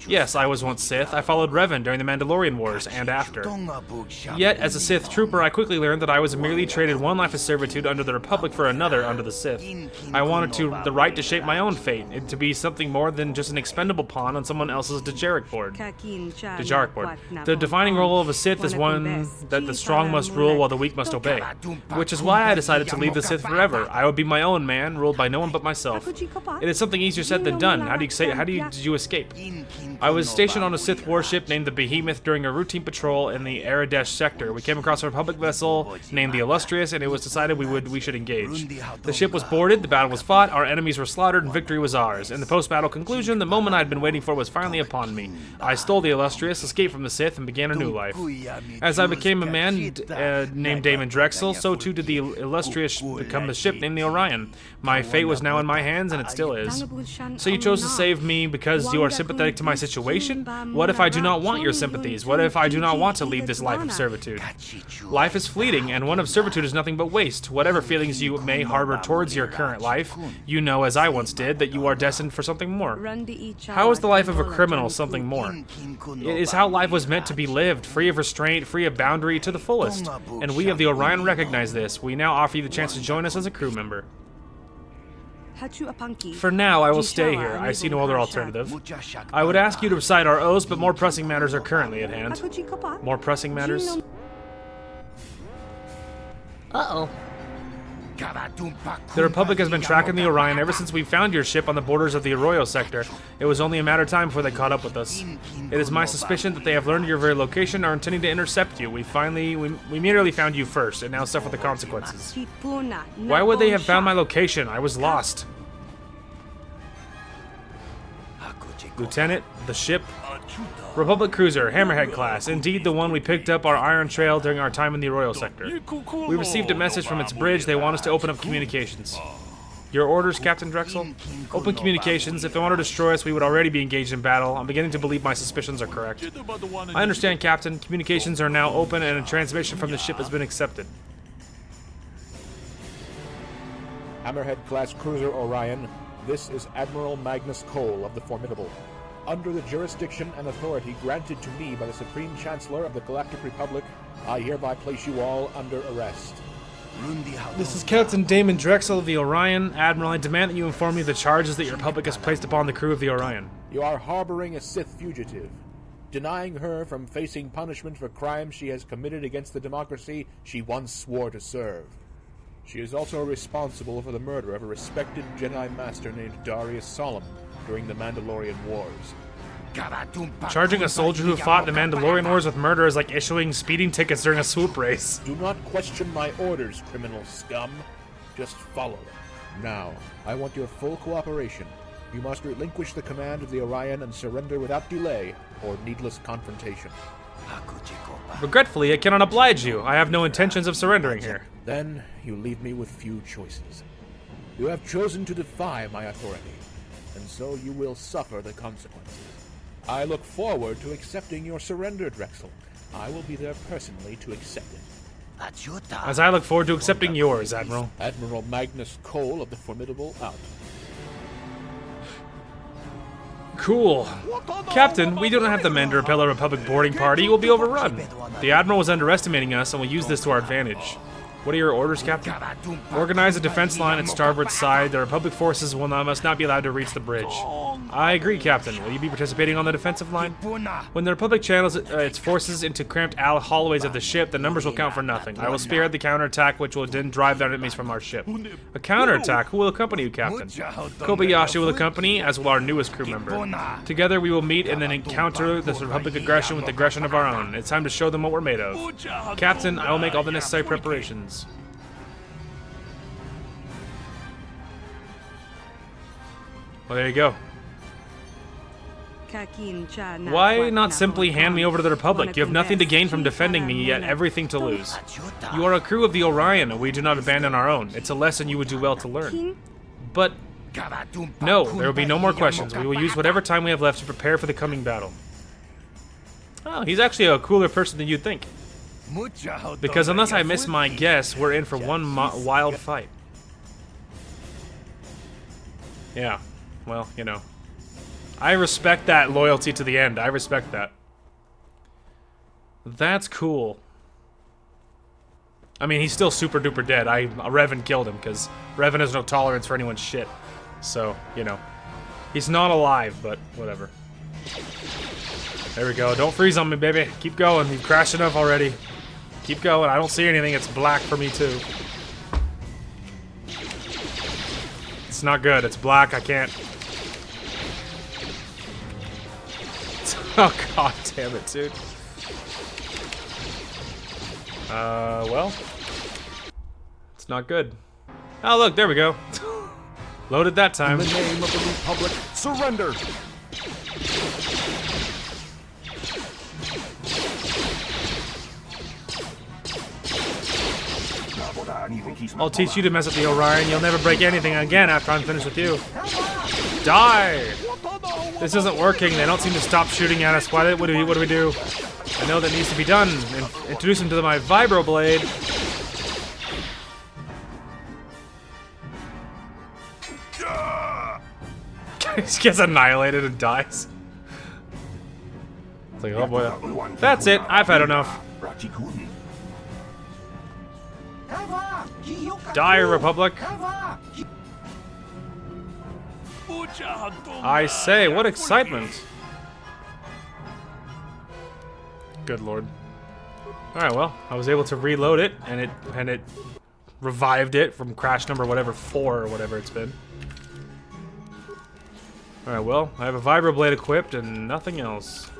Yes, I was once Sith. I followed Revan during the Mandalorian Wars, and after. Yet, as a Sith trooper, I quickly learned that I was merely traded one life of servitude under the Republic for another under the Sith. I wanted the right to shape my own fate, and to be something more than just an expendable pawn on someone else's Dejarik board. The defining role of a Sith is one that the strong must rule while the weak must obey, which is why I decided to leave the Sith forever. I would be my own man, ruled by no one but myself. It is something easier said than done. Did you escape? I was stationed on a Sith warship named the Behemoth during a routine patrol in the Aradesh sector. We came across a Republic vessel named the Illustrious, and it was decided we should engage. The ship was boarded, the battle was fought, our enemies were slaughtered, and victory was ours. In the post-battle conclusion, the moment I had been waiting for was finally upon me. I stole the Illustrious, escaped from the Sith, and began a new life. As I became a man named Damon Drexel, so too did the Illustrious become the ship named the Orion. My fate was now in my hands, and it still is. So you chose to save me because you are sympathetic to my situation? What if I do not want your sympathies? What if I do not want to leave this life of servitude? Life is fleeting, and one of servitude is nothing but waste. Whatever feelings you may harbor towards your current life, you know, as I once did, that you are destined for something more. How is the life of a criminal something more? It is how life was meant to be lived, free of restraint, free of boundary, to the fullest. And we of the Orion recognize this. We now offer you the chance to join us as a crew member. For now, I will stay here. I see no other alternative. I would ask you to recite our oaths, but more pressing matters are currently at hand. More pressing matters? Uh-oh. The Republic has been tracking the Orion ever since we found your ship on the borders of the Arroyo sector. It was only a matter of time before they caught up with us. It is my suspicion that they have learned your very location and are intending to intercept you. We merely found you first, and now suffer the consequences. Why would they have found my location? I was lost. Lieutenant, the ship? Republic cruiser, Hammerhead class, indeed the one we picked up our Iron Trail during our time in the Arroyo sector. We received a message from its bridge. They want us to open up communications. Your orders, Captain Drexel? Open communications. If they want to destroy us, we would already be engaged in battle. I'm beginning to believe my suspicions are correct. I understand, Captain. Communications are now open and a transmission from the ship has been accepted. Hammerhead-class cruiser Orion, this is Admiral Magnus Cole of the Formidable. Under the jurisdiction and authority granted to me by the Supreme Chancellor of the Galactic Republic, I hereby place you all under arrest. This is Captain Damon Drexel of the Orion. Admiral, I demand that you inform me of the charges that your Republic has placed upon the crew of the Orion. You are harboring a Sith fugitive, denying her from facing punishment for crimes she has committed against the democracy she once swore to serve. She is also responsible for the murder of a respected Jedi Master named Darius Solemn during the Mandalorian Wars. Charging a soldier who fought the Mandalorian Wars with murder is like issuing speeding tickets during a swoop race. Do not question my orders, criminal scum. Just follow them. Now, I want your full cooperation. You must relinquish the command of the Orion and surrender without delay or needless confrontation. Regretfully, I cannot oblige you. I have no intentions of surrendering here. Then, you leave me with few choices. You have chosen to defy my authority, and so you will suffer the consequences. I look forward to accepting your surrender, Drexel. I will be there personally to accept it. As I look forward to accepting yours, Admiral. Admiral Magnus Cole of the Formidable out. Cool. Captain, we do not have the men to repel a Republic boarding party. It will be overrun. The Admiral was underestimating us and will use this to our advantage. What are your orders, Captain? Organize a defense line at starboard side. The Republic forces must not be allowed to reach the bridge. I agree, Captain. Will you be participating on the defensive line? When the Republic channels its forces into cramped hallways of the ship, the numbers will count for nothing. I will spearhead the counterattack, which will then drive their enemies from our ship. A counterattack? Who will accompany you, Captain? Kobayashi will accompany, as will our newest crew member. Together we will meet and then encounter this Republic aggression with aggression of our own. It's time to show them what we're made of. Captain, I will make all the necessary preparations. Well, there you go. Why not simply hand me over to the Republic? You have nothing to gain from defending me, yet everything to lose. You are a crew of the Orion, and we do not abandon our own. It's a lesson you would do well to learn. But no, there will be no more questions. We will use whatever time we have left to prepare for the coming battle. Oh, he's actually a cooler person than you'd think. Because unless I miss my guess, we're in for one wild fight. Yeah, well, you know. I respect that loyalty to the end. I respect that. That's cool. I mean, he's still super duper dead. Revan killed him because Revan has no tolerance for anyone's shit. So, you know. He's not alive, but whatever. There we go. Don't freeze on me, baby. Keep going. You've crashed enough already. Keep going. I don't see anything. It's black for me, too. It's not good. It's black. I can't. Oh, god damn it, dude. Well. It's not good. Oh, look. There we go. Loaded that time. In the name of the Republic, surrender! I'll teach you to mess up the Orion. You'll never break anything again after I'm finished with you. Die! This isn't working. They don't seem to stop shooting at us. What do we do? I know that needs to be done. Introduce him to my vibroblade. He gets annihilated and dies. It's like, oh boy. That's it. I've had enough. Die, Republic. I say, what excitement. Good lord. Alright, well, I was able to reload it, and it revived it from crash number whatever, 4 or whatever it's been. Alright, well, I have a vibroblade equipped and nothing else.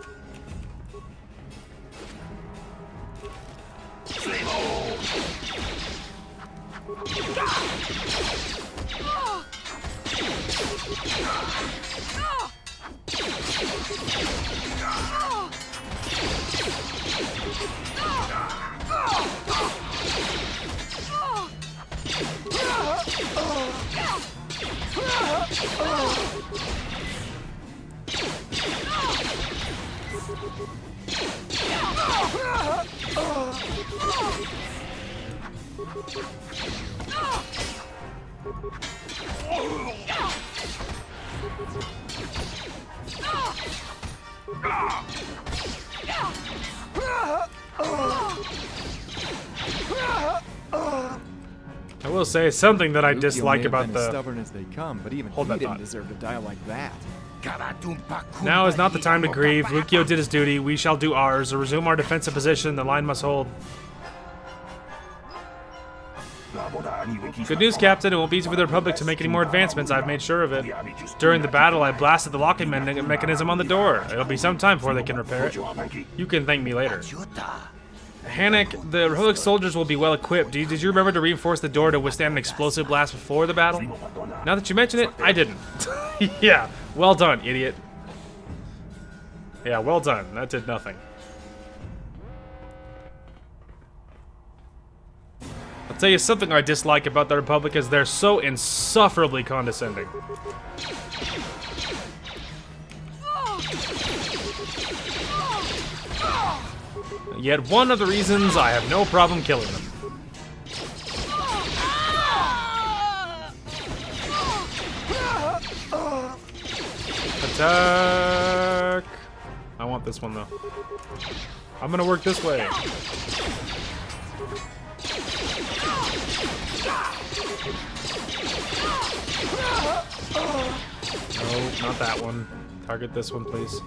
I will say something that I dislike about the stubborn as they come, but even he didn't deserve to die like that. Now is not the time to grieve. Lukio did his duty. We shall do ours. To resume our defensive position. The line must hold. Good news, Captain. It won't be easy for the Republic to make any more advancements. I've made sure of it. During the battle, I blasted the locking mechanism on the door. It'll be some time before they can repair it. You can thank me later. Hannock, the Republic soldiers will be well equipped. Did you remember to reinforce the door to withstand an explosive blast before the battle? Now that you mention it, I didn't. Yeah, well done, idiot. Yeah, well done. That did nothing. I'll tell you something I dislike about the Republic is they're so insufferably condescending. Yet one of the reasons I have no problem killing them. Attack! I want this one though. I'm gonna work this way. No, not that one. Target this one, please.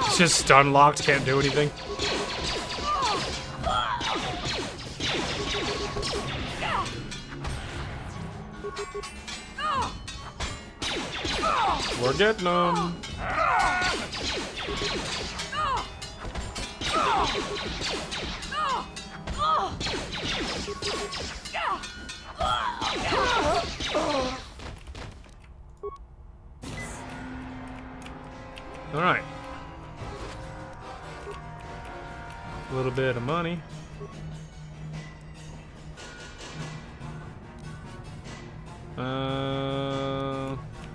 It's just stun locked, can't do anything. We're getting them. All right. A little bit of money.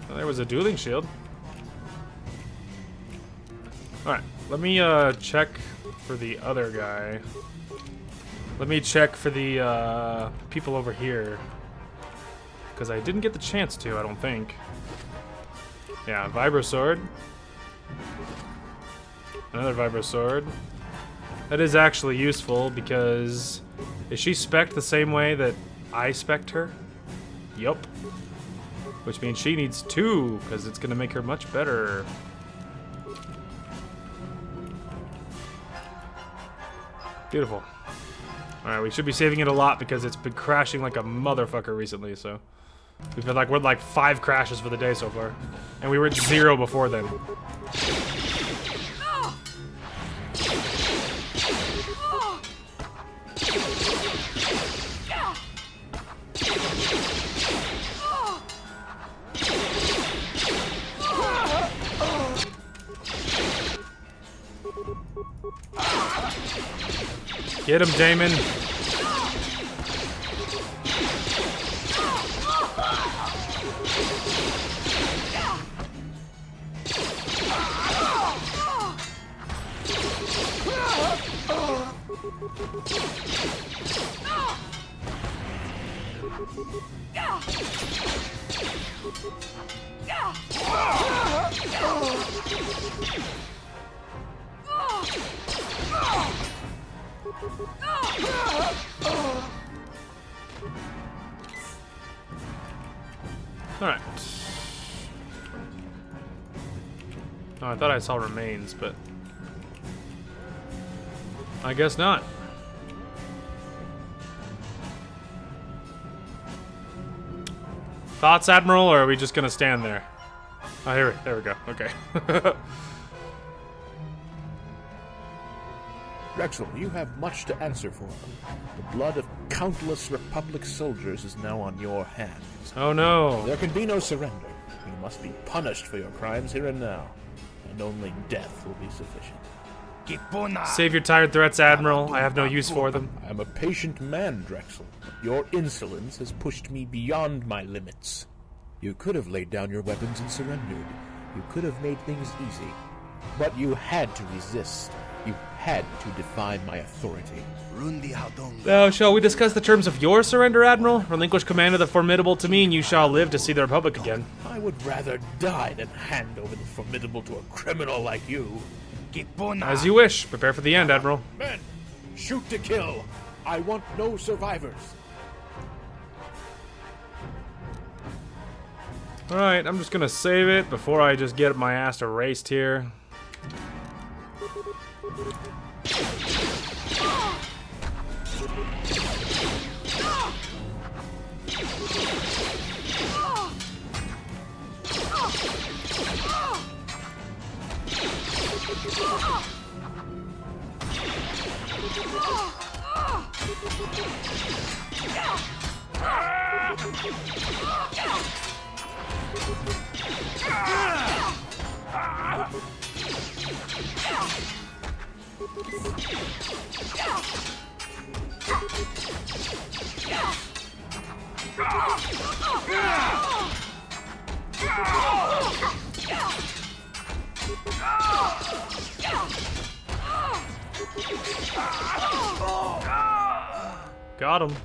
There was a dueling shield. Alright, let me check for the other guy. Let me check for the people over here. Because I didn't get the chance to, I don't think. Yeah, Vibro Sword. Another Vibro Sword. That is actually useful because... Is she spec'd the same way that I spec'd her? Yup. Which means she needs 2, because it's going to make her much better. Beautiful. Alright, we should be saving it a lot because it's been crashing like a motherfucker recently, so... We've been like, we're like 5 crashes for the day so far. And we were at 0 before then. Get him, Damon. Alright. Oh, I thought I saw remains, but... I guess not. Thoughts, Admiral, or are we just gonna stand there? Oh, there we go. Okay. Drexel, you have much to answer for. The blood of countless Republic soldiers is now on your hands. Oh no. There can be no surrender. You must be punished for your crimes here and now, and only death will be sufficient. Save your tired threats, Admiral. I have no use for them. I am a patient man, Drexel. Your insolence has pushed me beyond my limits. You could have laid down your weapons and surrendered. You could have made things easy. But you had to resist. You had to defy my authority. Now, shall we discuss the terms of your surrender, Admiral? Relinquish command of the Formidable to me, and you shall live to see the Republic again. I would rather die than hand over the Formidable to a criminal like you. As you wish. Prepare for the end, Admiral. Men, shoot to kill. I want no survivors. Alright, I'm just gonna save it before I just get my ass erased here. Got him.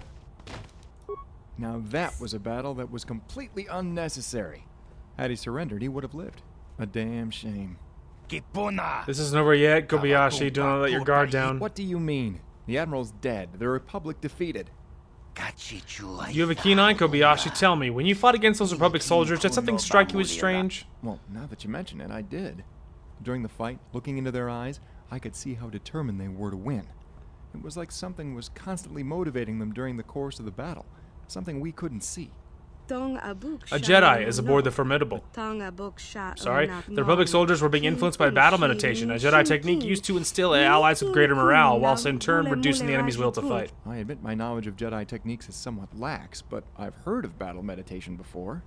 Now that was a battle that was completely unnecessary. Had he surrendered, he would have lived. A damn shame. This isn't over yet, Kobayashi. Do not let your guard down. What do you mean? The Admiral's dead. The Republic defeated. You have a keen eye, Kobayashi. Tell me, when you fought against those Republic soldiers, did something strike you as strange? Well, now that you mention it, I did. During the fight, looking into their eyes, I could see how determined they were to win. It was like something was constantly motivating them during the course of the battle. Something we couldn't see. A Jedi is aboard the Formidable. Sorry, the Republic soldiers were being influenced by battle meditation, a Jedi technique used to instill allies with greater morale, whilst in turn reducing the enemy's will to fight. I admit my knowledge of Jedi techniques is somewhat lax, but I've heard of battle meditation before.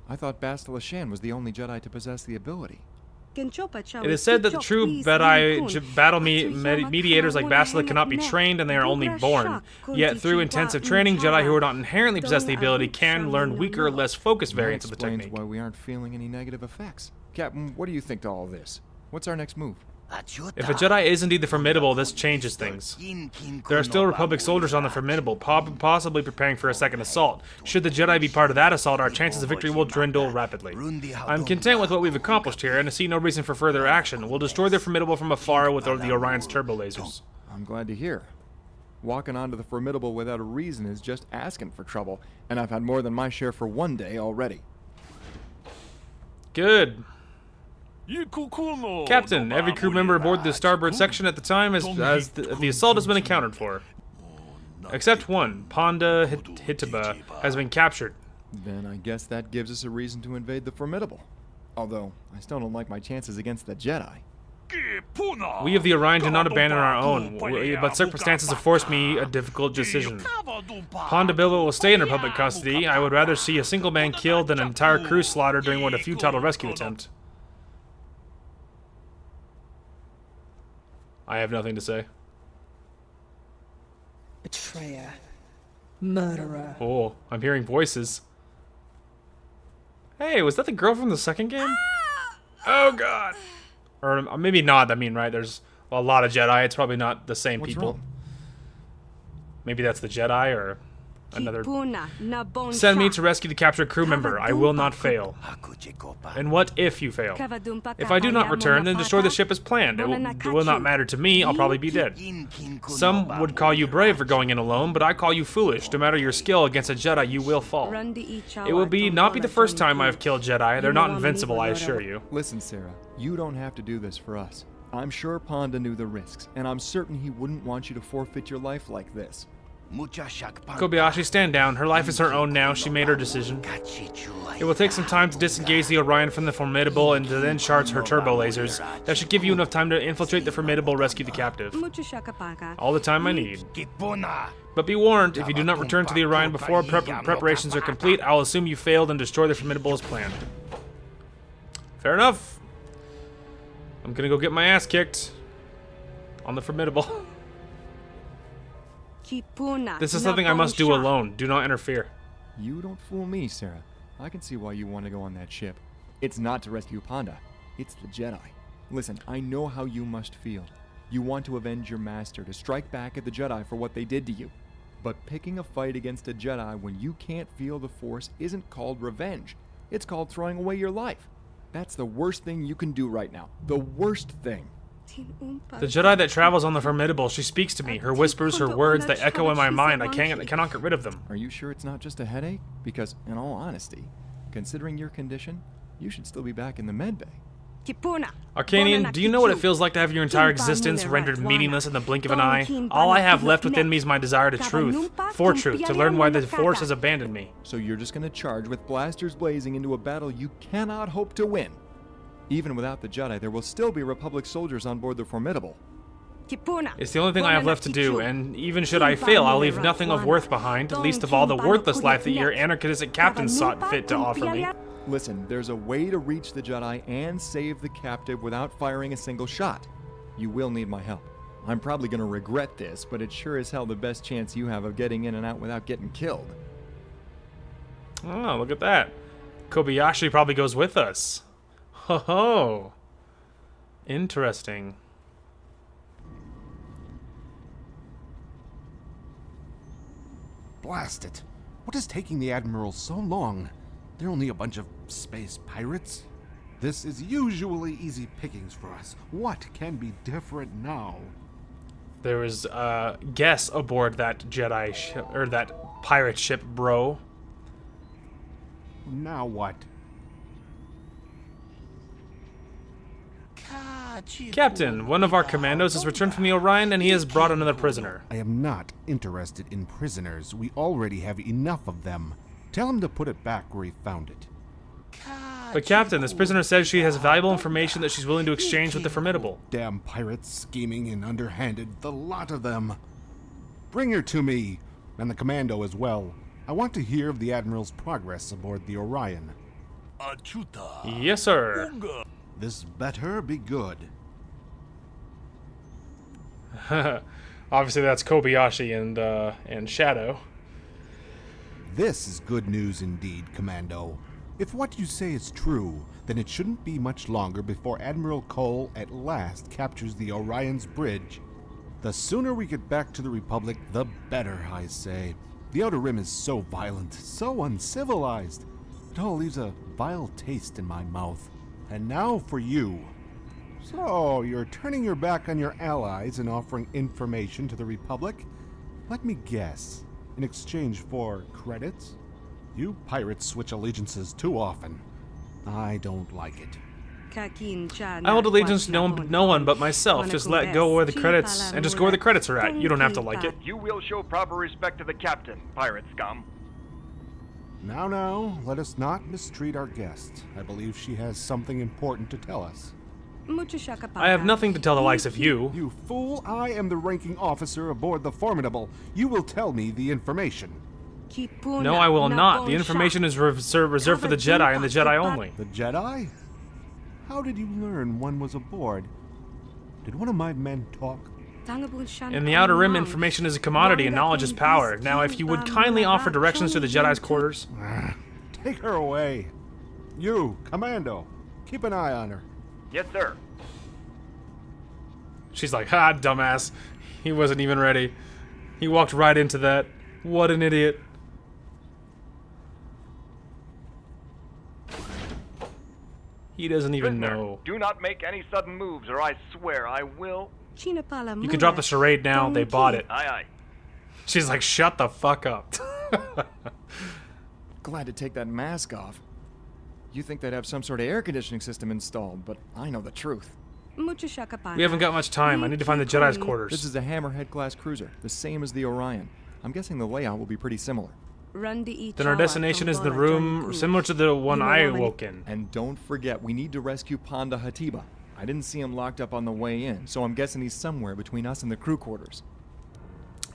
I thought Bastila Shan was the only Jedi to possess the ability. It is said that the true battle mediators like Bastila cannot be trained and they are only born. Yet through intensive training, Jedi who are not inherently possess the ability can learn weaker, less focused variants of the technique. Why we aren't feeling any negative effects. Captain, what do you think to all this? What's our next move? If a Jedi is indeed the Formidable, this changes things. There are still Republic soldiers on the Formidable, possibly preparing for a second assault. Should the Jedi be part of that assault, our chances of victory will dwindle rapidly. I'm content with what we've accomplished here, and I see no reason for further action. We'll destroy the Formidable from afar with the Orion's turbo lasers. I'm glad to hear. Walking onto the Formidable without a reason is just asking for trouble, and I've had more than my share for one day already. Good. Captain, every crew member aboard the starboard section at the time the assault has been accounted for. Except one, Ponda Hitaba, has been captured. Then I guess that gives us a reason to invade the Formidable. Although, I still don't like my chances against the Jedi. We of the Orion do not abandon our own, but circumstances have forced me a difficult decision. Ponda Bilbo will stay in Republic custody. I would rather see a single man killed than an entire crew slaughtered during what a futile rescue attempt. I have nothing to say. Betrayer. Murderer. Oh, I'm hearing voices. Hey, was that the girl from the second game? Oh god. Or maybe not, I mean, right? There's a lot of Jedi. It's probably not the same What's people. wrong? Maybe that's the Jedi or another. Send me to rescue the captured crew member. I will not fail. And what if you fail? If I do not return, then destroy the ship as planned. It will not matter to me. I'll probably be dead. Some would call you brave for going in alone, but I call you foolish. No matter your skill against a Jedi, you will fall. It will not be the first time I have killed Jedi. They're not invincible, I assure you. Listen, Sarah, you don't have to do this for us. I'm sure Ponda knew the risks, and I'm certain he wouldn't want you to forfeit your life like this. Kobayashi, stand down. Her life is her own now. She made her decision. It will take some time to disengage the Orion from the Formidable and to then charge her turbo lasers. That should give you enough time to infiltrate the Formidable, rescue the captive. All the time I need. But be warned, if you do not return to the Orion before preparations are complete, I'll assume you failed and destroy the Formidable as planned. Fair enough. I'm gonna go get my ass kicked on the Formidable. This is something I must do alone. Do not interfere. You don't fool me, Sarah. I can see why you want to go on that ship. It's not to rescue Ponda. It's the Jedi. Listen, I know how you must feel. You want to avenge your master, to strike back at the Jedi for what they did to you. But picking a fight against a Jedi when you can't feel the Force isn't called revenge. It's called throwing away your life. That's the worst thing you can do right now. The worst thing. The Jedi that travels on the Formidable, she speaks to me. Her whispers, her words, they echo in my mind. I cannot get rid of them. Are you sure it's not just a headache? Because, in all honesty, considering your condition, you should still be back in the medbay. Arcanian, do you know what it feels like to have your entire existence rendered meaningless in the blink of an eye? All I have left within me is my desire to to learn why the Force has abandoned me. So you're just gonna charge with blasters blazing into a battle you cannot hope to win. Even without the Jedi, there will still be Republic soldiers on board the Formidable. It's the only thing I have left to do, and even should I fail, I'll leave nothing of worth behind, least of all the worthless life that your anarchistic captain sought fit to offer me. Listen, there's a way to reach the Jedi and save the captive without firing a single shot. You will need my help. I'm probably gonna regret this, but it's sure as hell the best chance you have of getting in and out without getting killed. Oh, look at that. Kobayashi probably goes with us. Ho ho. Interesting. Blast it. What is taking the Admiral so long? They're only a bunch of space pirates. This is usually easy pickings for us. What can be different now? There was guests aboard that Jedi ship, or that pirate ship, bro. Now what? Captain, one of our commandos has returned from the Orion and he has brought another prisoner. I am not interested in prisoners. We already have enough of them. Tell him to put it back where he found it. But Captain, this prisoner says she has valuable information that she's willing to exchange with the Formidable. Damn pirates, scheming and underhanded, the lot of them. Bring her to me, and the commando as well. I want to hear of the Admiral's progress aboard the Orion. Yes, sir. This better be good. Obviously, that's Kobayashi and Shadow. This is good news indeed, Commando. If what you say is true, then it shouldn't be much longer before Admiral Cole at last captures the Orion's bridge. The sooner we get back to the Republic, the better, I say. The Outer Rim is so violent, so uncivilized. It all leaves a vile taste in my mouth. And now for you. So, you're turning your back on your allies and offering information to the Republic? Let me guess. In exchange for credits? You pirates switch allegiances too often. I don't like it. I hold allegiance to no one but myself. Just let go where the credits, and just go where the credits are at. You don't have to like it. You will show proper respect to the captain, pirate scum. Now, let us not mistreat our guest. I believe she has something important to tell us. I have nothing to tell the likes of you. You fool! I am the ranking officer aboard the Formidable. You will tell me the information. No, I will not. The information is reserved for the Jedi and the Jedi only. The Jedi? How did you learn one was aboard? Did one of my men talk? In the Outer Rim, information is a commodity and knowledge is power. Now, if you would kindly offer directions to the Jedi's quarters. Take her away. You, Commando, keep an eye on her. Yes, sir. She's like, ha, dumbass. He wasn't even ready. He walked right into that. What an idiot. He doesn't even Prisoner, know. do not make any sudden moves or I swear I will. You can drop the charade now. They bought it. Aye, aye. She's like, shut the fuck up. Glad to take that mask off. You think they'd have some sort of air conditioning system installed, but I know the truth. We haven't got much time. I need to find the Jedi's quarters. This is a Hammerhead-class cruiser, the same as the Orion. I'm guessing the layout will be pretty similar. Then our destination is the room similar to the one I awoke in. And don't forget, we need to rescue Ponda Hatiba. I didn't see him locked up on the way in, so I'm guessing he's somewhere between us and the crew quarters.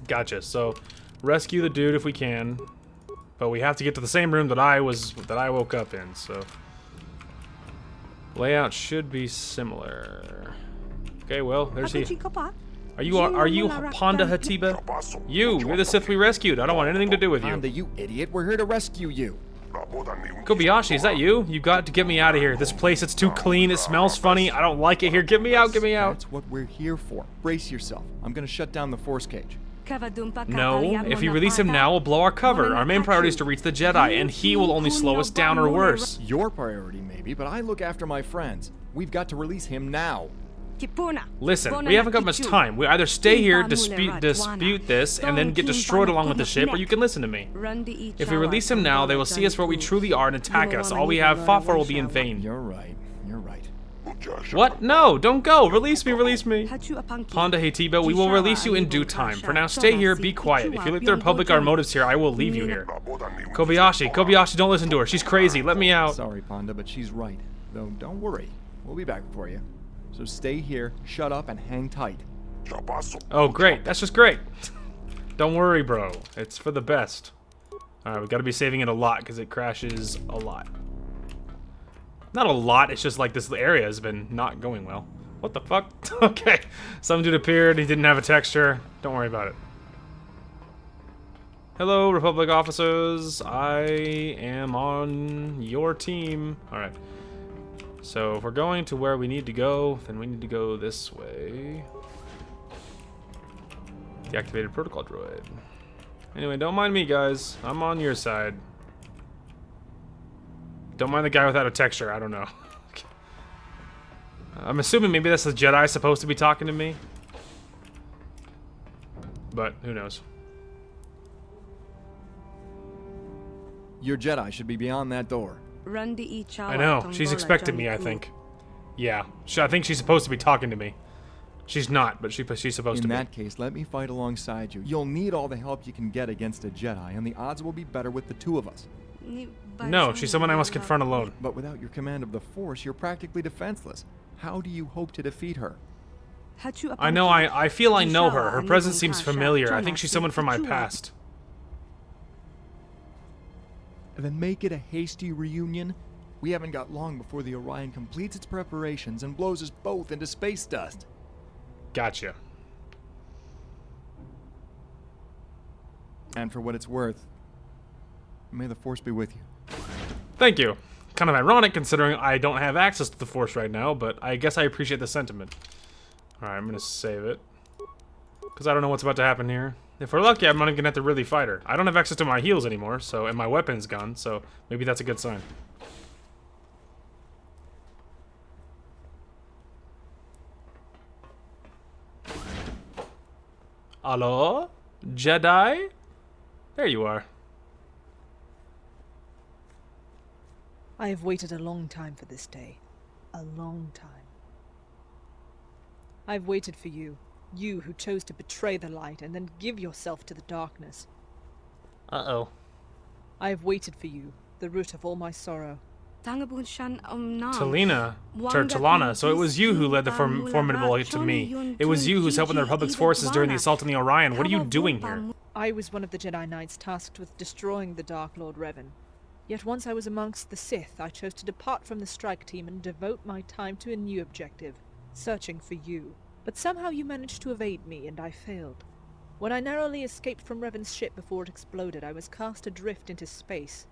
Gotcha. So, rescue the dude if we can, but we have to get to the same room that I woke up in. So, layout should be similar. Okay, well, there's he. Are you Ponda Hatiba? You're the Sith we rescued. I don't want anything to do with you. Ponda, you idiot! We're here to rescue you. Kobayashi, is that you? You got to get me out of here. This place, it's too clean. It smells funny. I don't like it here. Get me out. Get me out. That's what we're here for. Brace yourself. I'm gonna shut down the force cage. No, if you release him now, we'll blow our cover. Our main priority is to reach the Jedi, and he will only slow us down or worse. Your priority, maybe, but I look after my friends. We've got to release him now. Listen, we haven't got much time. We either stay here, dispute this, and then get destroyed along with the ship, or you can listen to me. If we release him now, they will see us for what we truly are and attack us. All we have fought for will be in vain. You're right. You're right. What? No, don't go. Release me, release me. Ponda Hatiba, we will release you in due time. For now, stay here, be quiet. If you let the Republic our motives here, I will leave you here. Kobayashi, don't listen to her. She's crazy. Let me out. Sorry, Ponda, but she's right. Though, don't worry. We'll be back for you. So stay here, shut up, and hang tight. Oh, great. That's just great. Don't worry, bro. It's for the best. Alright, we gotta be saving it a lot, because it crashes a lot. Not a lot, it's just like this area has been not going well. What the fuck? Okay. Some dude appeared, he didn't have a texture. Don't worry about it. Hello, Republic officers. I am on your team. Alright. So if we're going to where we need to go, then we need to go this way. Deactivated protocol droid. Anyway, don't mind me, guys. I'm on your side. Don't mind the guy without a texture. I don't know. I'm assuming maybe that's the Jedi supposed to be talking to me. But who knows? Your Jedi should be beyond that door. I know. She's expecting me, I think. Yeah. I think she's supposed to be talking to me. She's not, but she's supposed to be. In that case, let me fight alongside you. You'll need all the help you can get against a Jedi, and the odds will be better with the two of us. No, she's someone I must confront alone. But without your command of the Force, you're practically defenseless. How do you hope to defeat her? I know, I feel I know her. Her presence seems familiar. I think she's someone from my past. Then make it a hasty reunion. We haven't got long before the Orion completes its preparations and blows us both into space dust. Gotcha. And for what it's worth, may the Force be with you. Thank you. Kind of ironic considering I don't have access to the Force right now, but I guess I appreciate the sentiment. Alright, I'm gonna save it. Because I don't know what's about to happen here. If we're lucky, I'm not even gonna have to really fight her. I don't have access to my heals anymore, so and my weapon's gone, so maybe that's a good sign. Hello? Jedi? There you are. I have waited a long time for this day. A long time. I've waited for you. You who chose to betray the light and then give yourself to the darkness. Uh-oh. I have waited for you, the root of all my sorrow. Talina, so it was you who led the formidable to me. It was you who's helping the Republic's forces during the assault on the Orion. What are you doing here? I was one of the Jedi Knights tasked with destroying the Dark Lord Revan. Yet once I was amongst the Sith, I chose to depart from the strike team and devote my time to a new objective, searching for you. But somehow you managed to evade me, and I failed. When I narrowly escaped from Revan's ship before it exploded, I was cast adrift into space.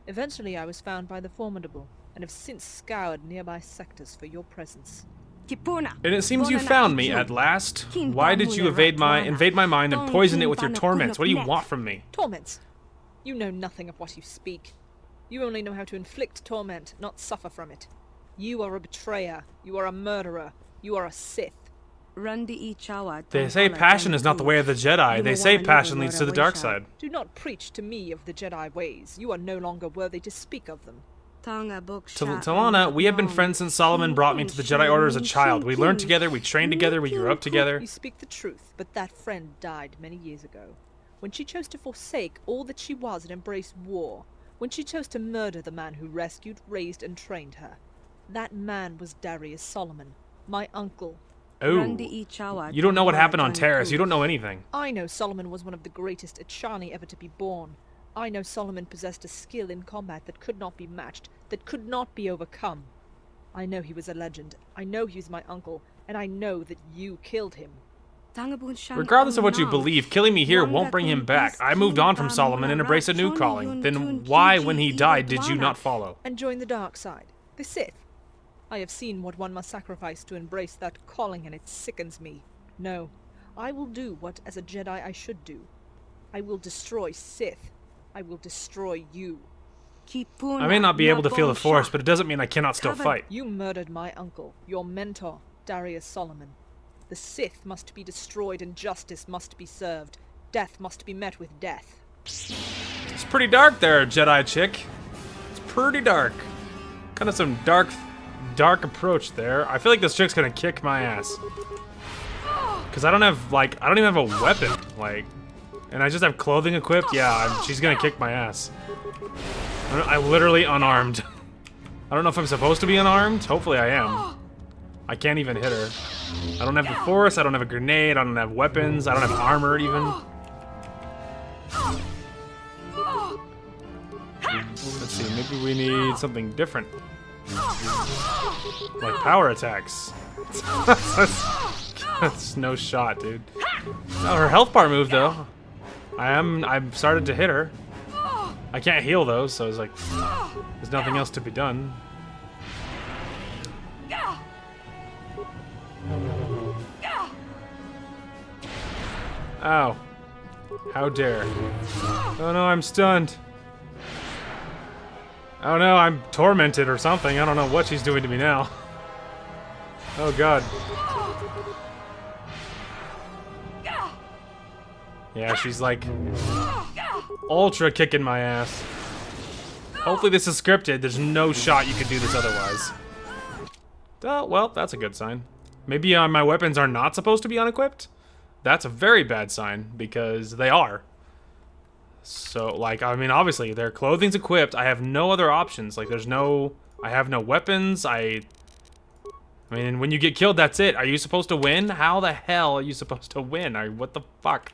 Eventually I was found by the Formidable, and have since scoured nearby sectors for your presence. And it seems you found me at last. Why did you invade my mind and poison it with your torments? What do you want from me? Torments? You know nothing of what you speak. You only know how to inflict torment, not suffer from it. You are a betrayer. You are a murderer. You are a Sith. They say passion is not the way of the Jedi. They say passion leads to the dark side. Do not preach to me of the Jedi ways. You are no longer worthy to speak of them. Talana, we have been friends since Solomon brought me to the Jedi Order as a child. We learned together, we trained together, we grew up together. You speak the truth, but that friend died many years ago. When she chose to forsake all that she was and embrace war. When she chose to murder the man who rescued, raised, and trained her. That man was Darius Solomon, my uncle. Oh, you don't know what happened on Terrace. You don't know anything. I know Solomon was one of the greatest Echani ever to be born. I know Solomon possessed a skill in combat that could not be matched, that could not be overcome. I know he was a legend. I know he was my uncle, and I know that you killed him. Regardless of what you believe, killing me here won't bring him back. I moved on from Solomon and embraced a new calling. Then why, when he died, did you not follow? And join the dark side, the Sith. I have seen what one must sacrifice to embrace that calling, and it sickens me. No, I will do what as a Jedi I should do. I will destroy Sith. I will destroy you. I may not be able to feel the Force, but it doesn't mean I cannot still fight. You murdered my uncle, your mentor, Darius Solomon. The Sith must be destroyed and justice must be served. Death must be met with death. It's pretty dark there, Jedi chick. It's pretty dark. Kind of some dark approach there. I feel like this chick's gonna kick my ass. Cause I don't have, like, I don't even have a weapon, like, and I just have clothing equipped. Yeah, she's gonna kick my ass. I'm literally unarmed. I don't know if I'm supposed to be unarmed. Hopefully I am. I can't even hit her. I don't have the Force, I don't have a grenade, I don't have weapons, I don't have armor even. Let's see, maybe we need something different. Like power attacks. That's no shot, dude. Oh, her health bar moved though. I'm started to hit her. I can't heal though, so it's like there's nothing else to be done. Ow. How dare. Oh no, I'm stunned. Oh no, I'm tormented or something. I don't know what she's doing to me now. Oh god. Yeah, she's like ultra kicking my ass. Hopefully this is scripted. There's no shot you could do this otherwise. Oh, well, that's a good sign. Maybe my weapons are not supposed to be unequipped? That's a very bad sign, because they are. So, like, I mean, obviously, their clothing's equipped. I have no other options. Like, there's no... I have no weapons. I mean, when you get killed, that's it. Are you supposed to win? How the hell are you supposed to win? What the fuck?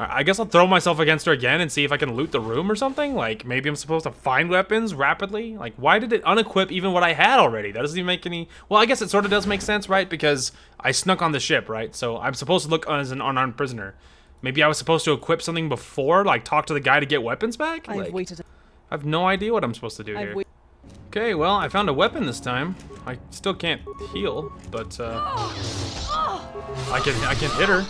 I guess I'll throw myself against her again and see if I can loot the room or something. Like, maybe I'm supposed to find weapons rapidly. Like, why did it unequip even what I had already? That doesn't even make any... Well, I guess it sort of does make sense, right? Because I snuck on the ship, right? So I'm supposed to look as an unarmed prisoner. Maybe I was supposed to equip something before, like talk to the guy to get weapons back? I've waited. I have no idea what I'm supposed to do here. Okay, well, I found a weapon this time. I still can't heal, but I can hit her.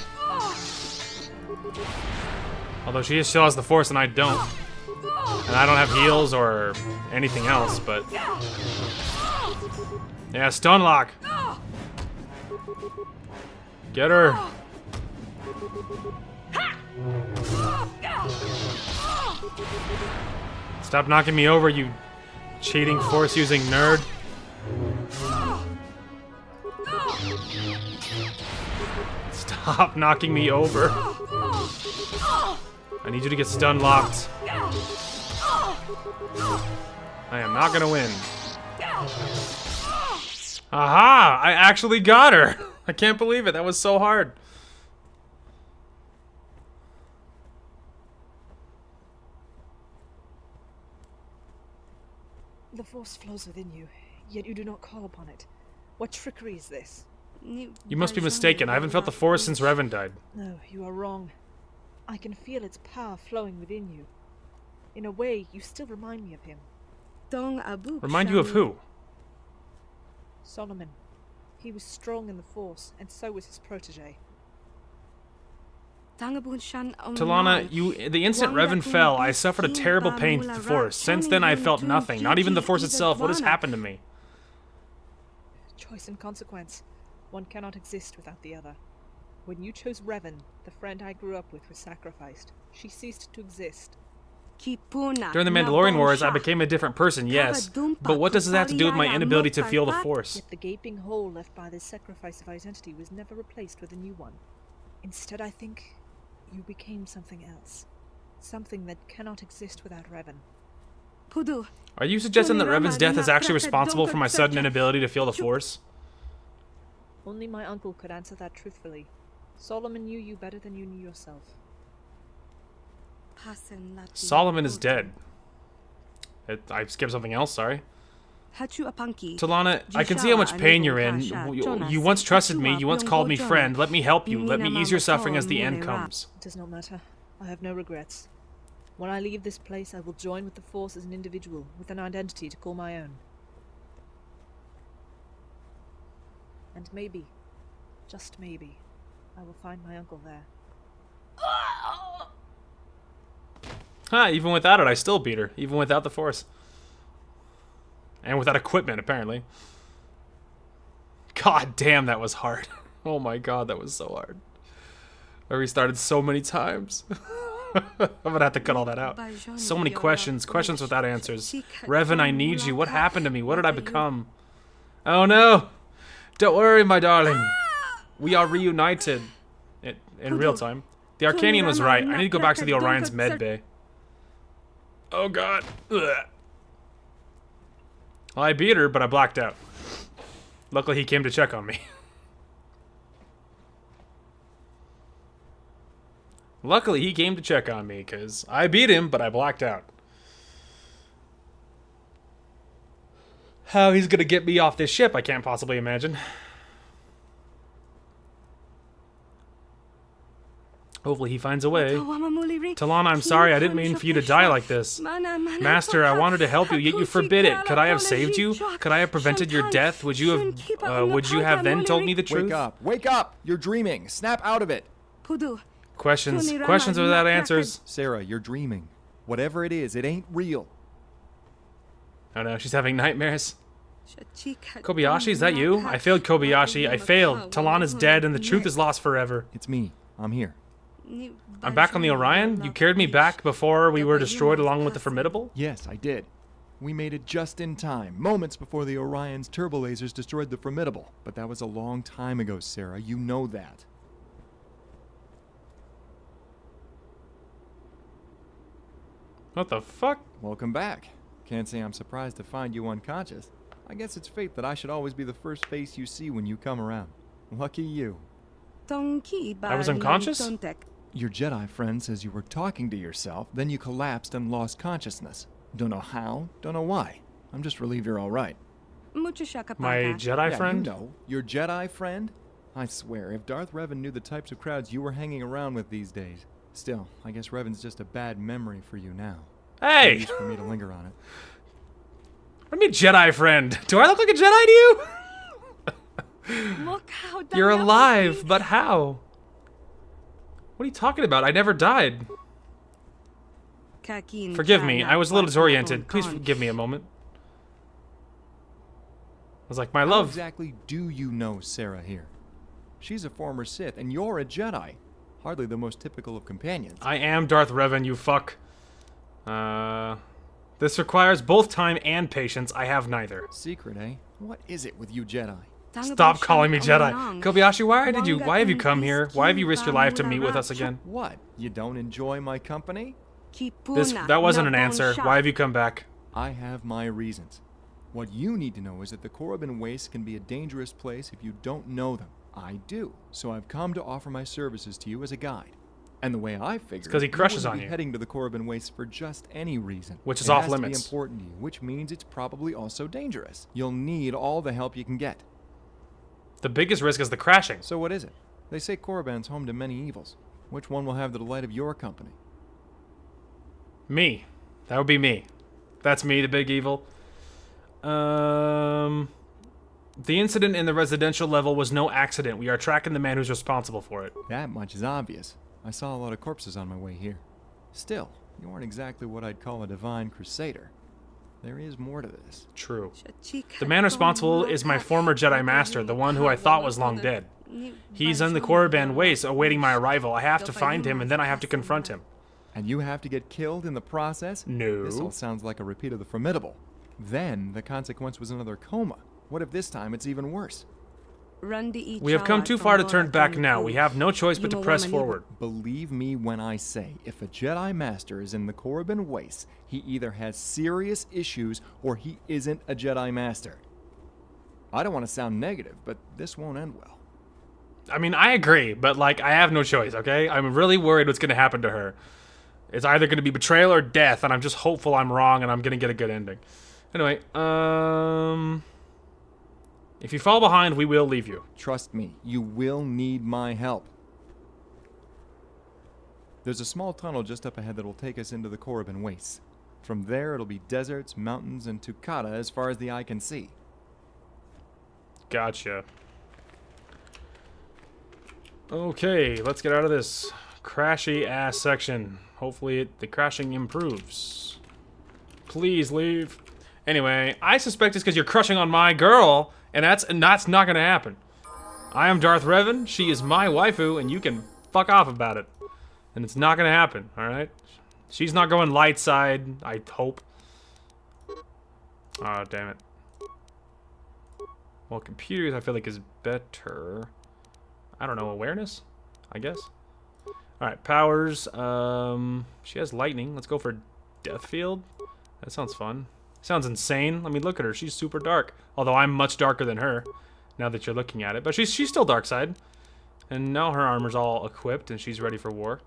Although she still has the force and I don't. And I don't have heals or anything else, but... Yeah, stun lock. Get her. Stop knocking me over, you cheating force-using nerd. Stop knocking me over. I need you to get stun locked. I am not gonna win. Aha! I actually got her! I can't believe it, that was so hard. The force flows within you, yet you do not call upon it. What trickery is this? You must be mistaken. I haven't felt the force since Revan died. No, you are wrong. I can feel its power flowing within you. In a way, you still remind me of him. Remind you of who? Solomon. He was strong in the force, and so was his protege. Talana, the instant Revan fell, I suffered a terrible pain to the force. Since then, I felt nothing. Not even the force itself. What has happened to me? Choice and consequence. One cannot exist without the other. When you chose Revan, the friend I grew up with was sacrificed. She ceased to exist. During the Mandalorian Wars, I became a different person, yes. But what does this have to do with my inability to feel the Force? Yet the gaping hole left by this sacrifice of identity was never replaced with a new one. Instead, I think you became something else. Something that cannot exist without Revan. Are you suggesting that Revan's death is actually responsible for my sudden inability to feel the Force? Only my uncle could answer that truthfully. Solomon knew you better than you knew yourself. Solomon is dead. I skipped something else, sorry. Talana, I can see how much pain you're in. You once trusted me, you once called me friend. Let me help you. Let me ease your suffering as the end comes. It does not matter. I have no regrets. When I leave this place, I will join with the Force as an individual, with an identity to call my own. And maybe, just maybe, I will find my uncle there. Even without it, I still beat her. Even without the Force. And without equipment, apparently. God damn, that was hard. Oh my god, that was so hard. I restarted so many times. I'm gonna have to cut all that out. So many questions. Questions without answers. Revan, I need you. What happened to me? What did I become? Oh no! Don't worry, my darling. We are reunited. In real time. The Arcanian was right. I need to go back to the Orion's med bay. Oh god. Ugh. Well, I beat her, but I blacked out. Luckily, he came to check on me. Luckily, he came to check on me, because I beat him, but I blacked out. How he's gonna get me off this ship, I can't possibly imagine. Hopefully he finds a way. Talana, I'm sorry, I didn't mean for you to die like this. Master, I wanted to help you, yet you forbid it. Could I have saved you? Could I have prevented your death? Would you have then told me the truth? Wake up. Wake up! You're dreaming. Snap out of it. Questions without answers. Sarah, you're dreaming. Whatever it is, it ain't real. Oh no, she's having nightmares. Kobayashi, is that you? I failed Kobayashi. I failed. Talon is dead and the truth is lost forever. It's me. I'm here. I'm back on the Orion? You carried me back before we were destroyed along with the Formidable? Yes, I did. We made it just in time, moments before the Orion's turbo lasers destroyed the Formidable. But that was a long time ago, Sarah. You know that. What the fuck? Welcome back. Can't say I'm surprised to find you unconscious. I guess it's fate that I should always be the first face you see when you come around. Lucky you. I was unconscious? Your Jedi friend says you were talking to yourself, then you collapsed and lost consciousness. Don't know how, don't know why. I'm just relieved you're all right. My Jedi friend? You know, your Jedi friend? I swear, if Darth Revan knew the types of crowds you were hanging around with these days. Still, I guess Revan's just a bad memory for you now. Hey! At least for me to linger on it. What do you mean, Jedi friend? Do I look like a Jedi to you? Look how You're alive, but how? What are you talking about? I never died. Forgive me, I was a little disoriented. Please give me a moment. I was like, my How love. exactly do you know Sarah here? She's a former Sith, and you're a Jedi. Hardly the most typical of companions. I am Darth Revan, you fuck. This requires both time and patience. I have neither. Secret, eh? What is it with you Jedi? Stop calling me Jedi. Kobayashi, why have you come here? Why have you risked your life to meet with us again? What? You don't enjoy my company? That wasn't an answer. Why have you come back? I have my reasons. What you need to know is that the Korriban Wastes can be a dangerous place if you don't know them. I do. So I've come to offer my services to you as a guide. And the way I figure, it's 'cause he crushes on you. you. Heading to the Korriban Wastes for just any reason, which is it off has limits. To be important to you, which means it's probably also dangerous. You'll need all the help you can get. The biggest risk is the crashing. So what is it? They say Korriban's home to many evils. Which one will have the delight of your company? Me. That would be me. That's me, the big evil. The incident in the residential level was no accident. We are tracking the man who's responsible for it. That much is obvious. I saw a lot of corpses on my way here. Still, you aren't exactly what I'd call a divine crusader. There is more to this. True. The man responsible is my former Jedi Master, the one who I thought was long dead. He's in the Korriban Wastes awaiting my arrival. I have to find him, and then I have to confront him. And you have to get killed in the process? No. This all sounds like a repeat of the Formidable. Then, the consequence was another coma. What if this time it's even worse? We have come too far to turn back now. We have no choice but to press forward. Believe me when I say, if a Jedi Master is in the Korriban Wastes, he either has serious issues or he isn't a Jedi Master. I don't want to sound negative, but this won't end well. I mean, I agree, but like, I have no choice, okay? I'm really worried what's going to happen to her. It's either going to be betrayal or death, and I'm just hopeful I'm wrong and I'm going to get a good ending. Anyway, if you fall behind, we will leave you. Trust me, you will need my help. There's a small tunnel just up ahead that will take us into the Korriban Wastes. From there, it'll be deserts, mountains, and Tukata as far as the eye can see. Gotcha. Okay, let's get out of this crashy-ass section. Hopefully the crashing improves. Please leave. Anyway, I suspect it's because you're crushing on my girl, and that's not gonna happen. I am Darth Revan, she is my waifu, and you can fuck off about it. And it's not gonna happen, alright? She's not going light side, I hope. Oh, damn it. Well, computers I feel like is better. I don't know, awareness? I guess. Alright, powers. She has lightning. Let's go for Death Field. That sounds fun. Sounds insane. I mean, look at her. She's super dark. Although I'm much darker than her, now that you're looking at it. But she's still dark side. And now her armor's all equipped and she's ready for war.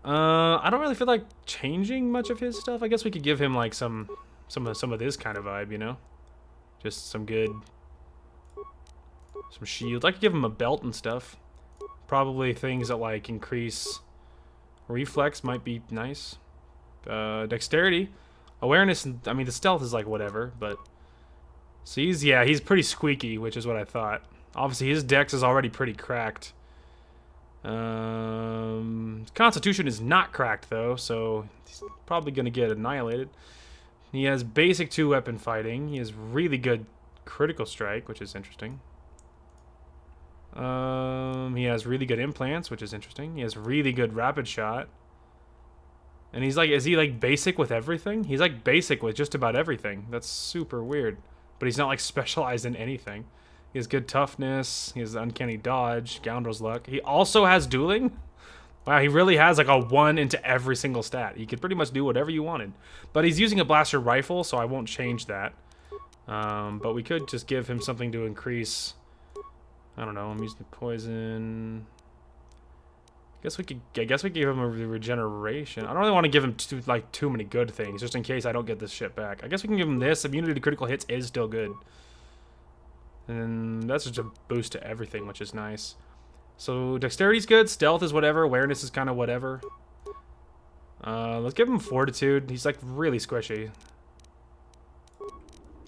I don't really feel like changing much of his stuff. I guess we could give him like some of this kind of vibe, you know? Just some shields. I could give him a belt and stuff. Probably things that like increase reflex might be nice. Dexterity. Awareness, I mean the stealth is like whatever, but so he's pretty squeaky, which is what I thought. Obviously his dex is already pretty cracked. Constitution is not cracked, though, so he's probably going to get annihilated. He has basic 2-weapon fighting. He has really good critical strike, which is interesting. He has really good implants, which is interesting. He has really good rapid shot. And he's like, is he like basic with everything? He's like basic with just about everything. That's super weird. But he's not like specialized in anything. He has good toughness. He has uncanny dodge, scoundrel's luck. He also has dueling. Wow, he really has like a 1 into every single stat. He could pretty much do whatever you wanted. But he's using a blaster rifle, so I won't change that. But we could just give him something to increase. I don't know. I'm using the poison. I guess we give him a regeneration. I don't really want to give him too many good things, just in case I don't get this shit back. I guess we can give him this. Immunity to critical hits is still good. And that's just a boost to everything, which is nice. So dexterity's good, stealth is whatever, awareness is kind of whatever. Let's give him fortitude. He's like really squishy.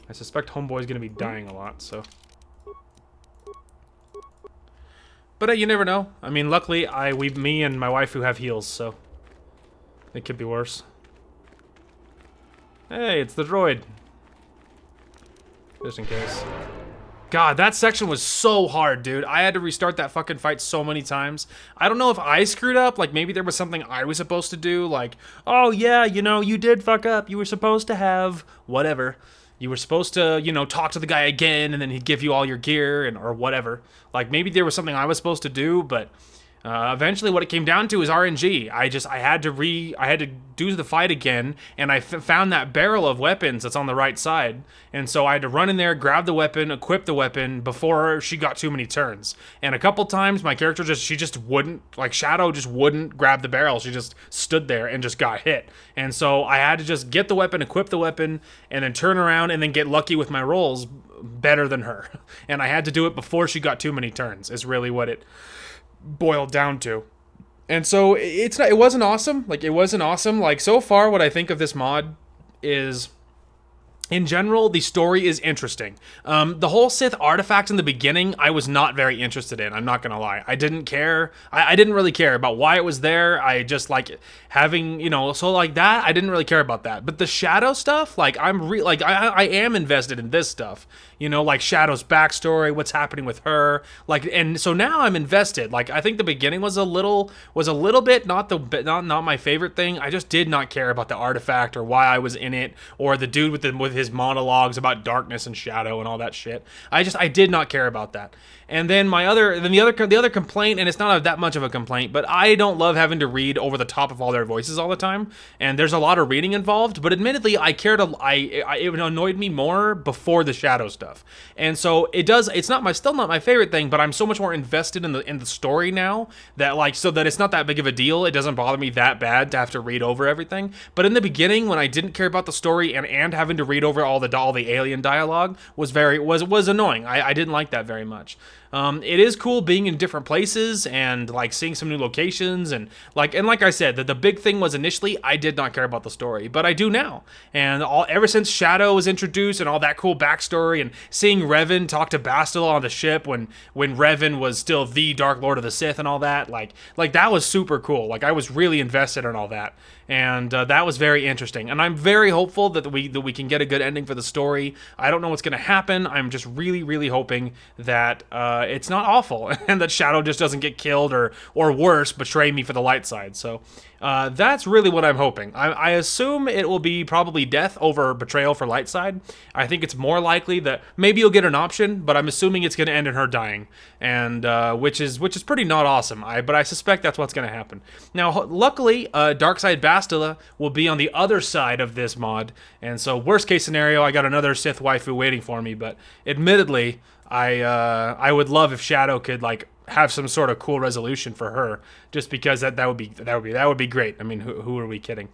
I suspect Homeboy's gonna be dying a lot, so. But you never know. I mean, luckily, me and my wife who have heals, so it could be worse. Hey, it's the droid. Just in case. God, that section was so hard, dude. I had to restart that fucking fight so many times. I don't know if I screwed up. Like, maybe there was something I was supposed to do. Like, oh, yeah, you know, you did fuck up. You were supposed to have whatever. You were supposed to, you know, talk to the guy again, and then he'd give you all your gear or whatever. Like, maybe there was something I was supposed to do, but eventually what it came down to is RNG. I had to do the fight again, and I found that barrel of weapons that's on the right side. And so I had to run in there, grab the weapon, equip the weapon before she got too many turns. And a couple times my character she just wouldn't, like Shadow just wouldn't grab the barrel. She just stood there and just got hit. And so I had to just get the weapon, equip the weapon, and then turn around and then get lucky with my rolls better than her. And I had to do it before she got too many turns, is really what it boiled down to. And so it wasn't awesome. Like, it wasn't awesome. Like, so far what I think of this mod is, in general, the story is interesting. The whole Sith artifact in the beginning, I was not very interested in. I'm not gonna lie. I didn't care. I didn't really care about why it was there. I just like having, you know, so like that, I didn't really care about that. But the Shadow stuff, like I am invested in this stuff. You know, like Shadow's backstory, what's happening with her, like, and so now I'm invested. Like, I think the beginning was a little bit not my favorite thing. I just did not care about the artifact or why I was in it, or the dude with his monologues about darkness and shadow and all that shit. I did not care about that. And then the other complaint, and it's not that much of a complaint, but I don't love having to read over the top of all their voices all the time. And there's a lot of reading involved, but admittedly, it annoyed me more before the Shadow stuff. And so it's still not my favorite thing, but I'm so much more invested in the story now that, like, so that it's not that big of a deal. It doesn't bother me that bad to have to read over everything. But in the beginning, when I didn't care about the story and having to read over all the alien dialogue was annoying. I didn't like that very much. It is cool being in different places and like seeing some new locations and like I said, that the big thing was initially I did not care about the story, but I do now. And ever since Shadow was introduced and all that cool backstory and seeing Revan talk to Bastila on the ship when Revan was still the Dark Lord of the Sith and all that, like that was super cool. Like, I was really invested in all that. And that was very interesting. And I'm very hopeful that we can get a good ending for the story. I don't know what's going to happen. I'm just really, really hoping that it's not awful and that Shadow just doesn't get killed or worse, betray me for the light side. So that's really what I'm hoping. I assume it will be probably death over betrayal for light side. I think it's more likely that maybe you'll get an option, but I'm assuming it's going to end in her dying, and which is pretty not awesome. But I suspect that's what's going to happen. Now, luckily, Darkside Bastila will be on the other side of this mod, and so worst case scenario, I got another Sith waifu waiting for me. But admittedly, I would love if Shadow could like have some sort of cool resolution for her, just because that would be great. I mean, who are we kidding?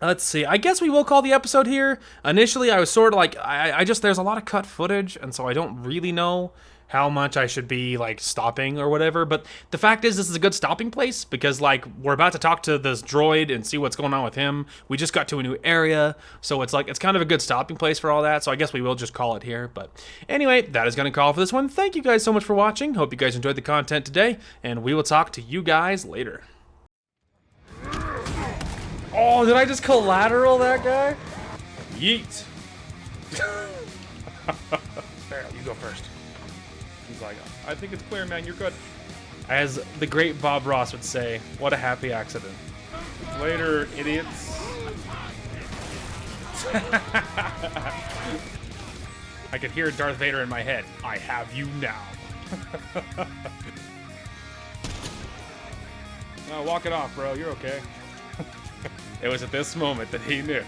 Let's see. I guess we will call the episode here. Initially, I was sort of like, I just, there's a lot of cut footage, and so I don't really know how much I should be like stopping or whatever, but the fact is this is a good stopping place because like we're about to talk to this droid and see what's going on with him. We just got to a new area, so it's like it's kind of a good stopping place for all that, so I guess we will just call it here. But anyway, that is going to call for this one. Thank you guys so much for watching. Hope you guys enjoyed the content today, and we will talk to you guys later. Oh, did I just collateral that guy? Yeet. There, you go first. He's like, I think it's clear, man. You're good. As the great Bob Ross would say, what a happy accident. Later, idiots. I could hear Darth Vader in my head. I have you now. No, walk it off, bro. You're okay. It was at this moment that he knew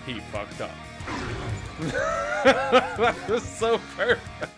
he fucked up. That was so perfect.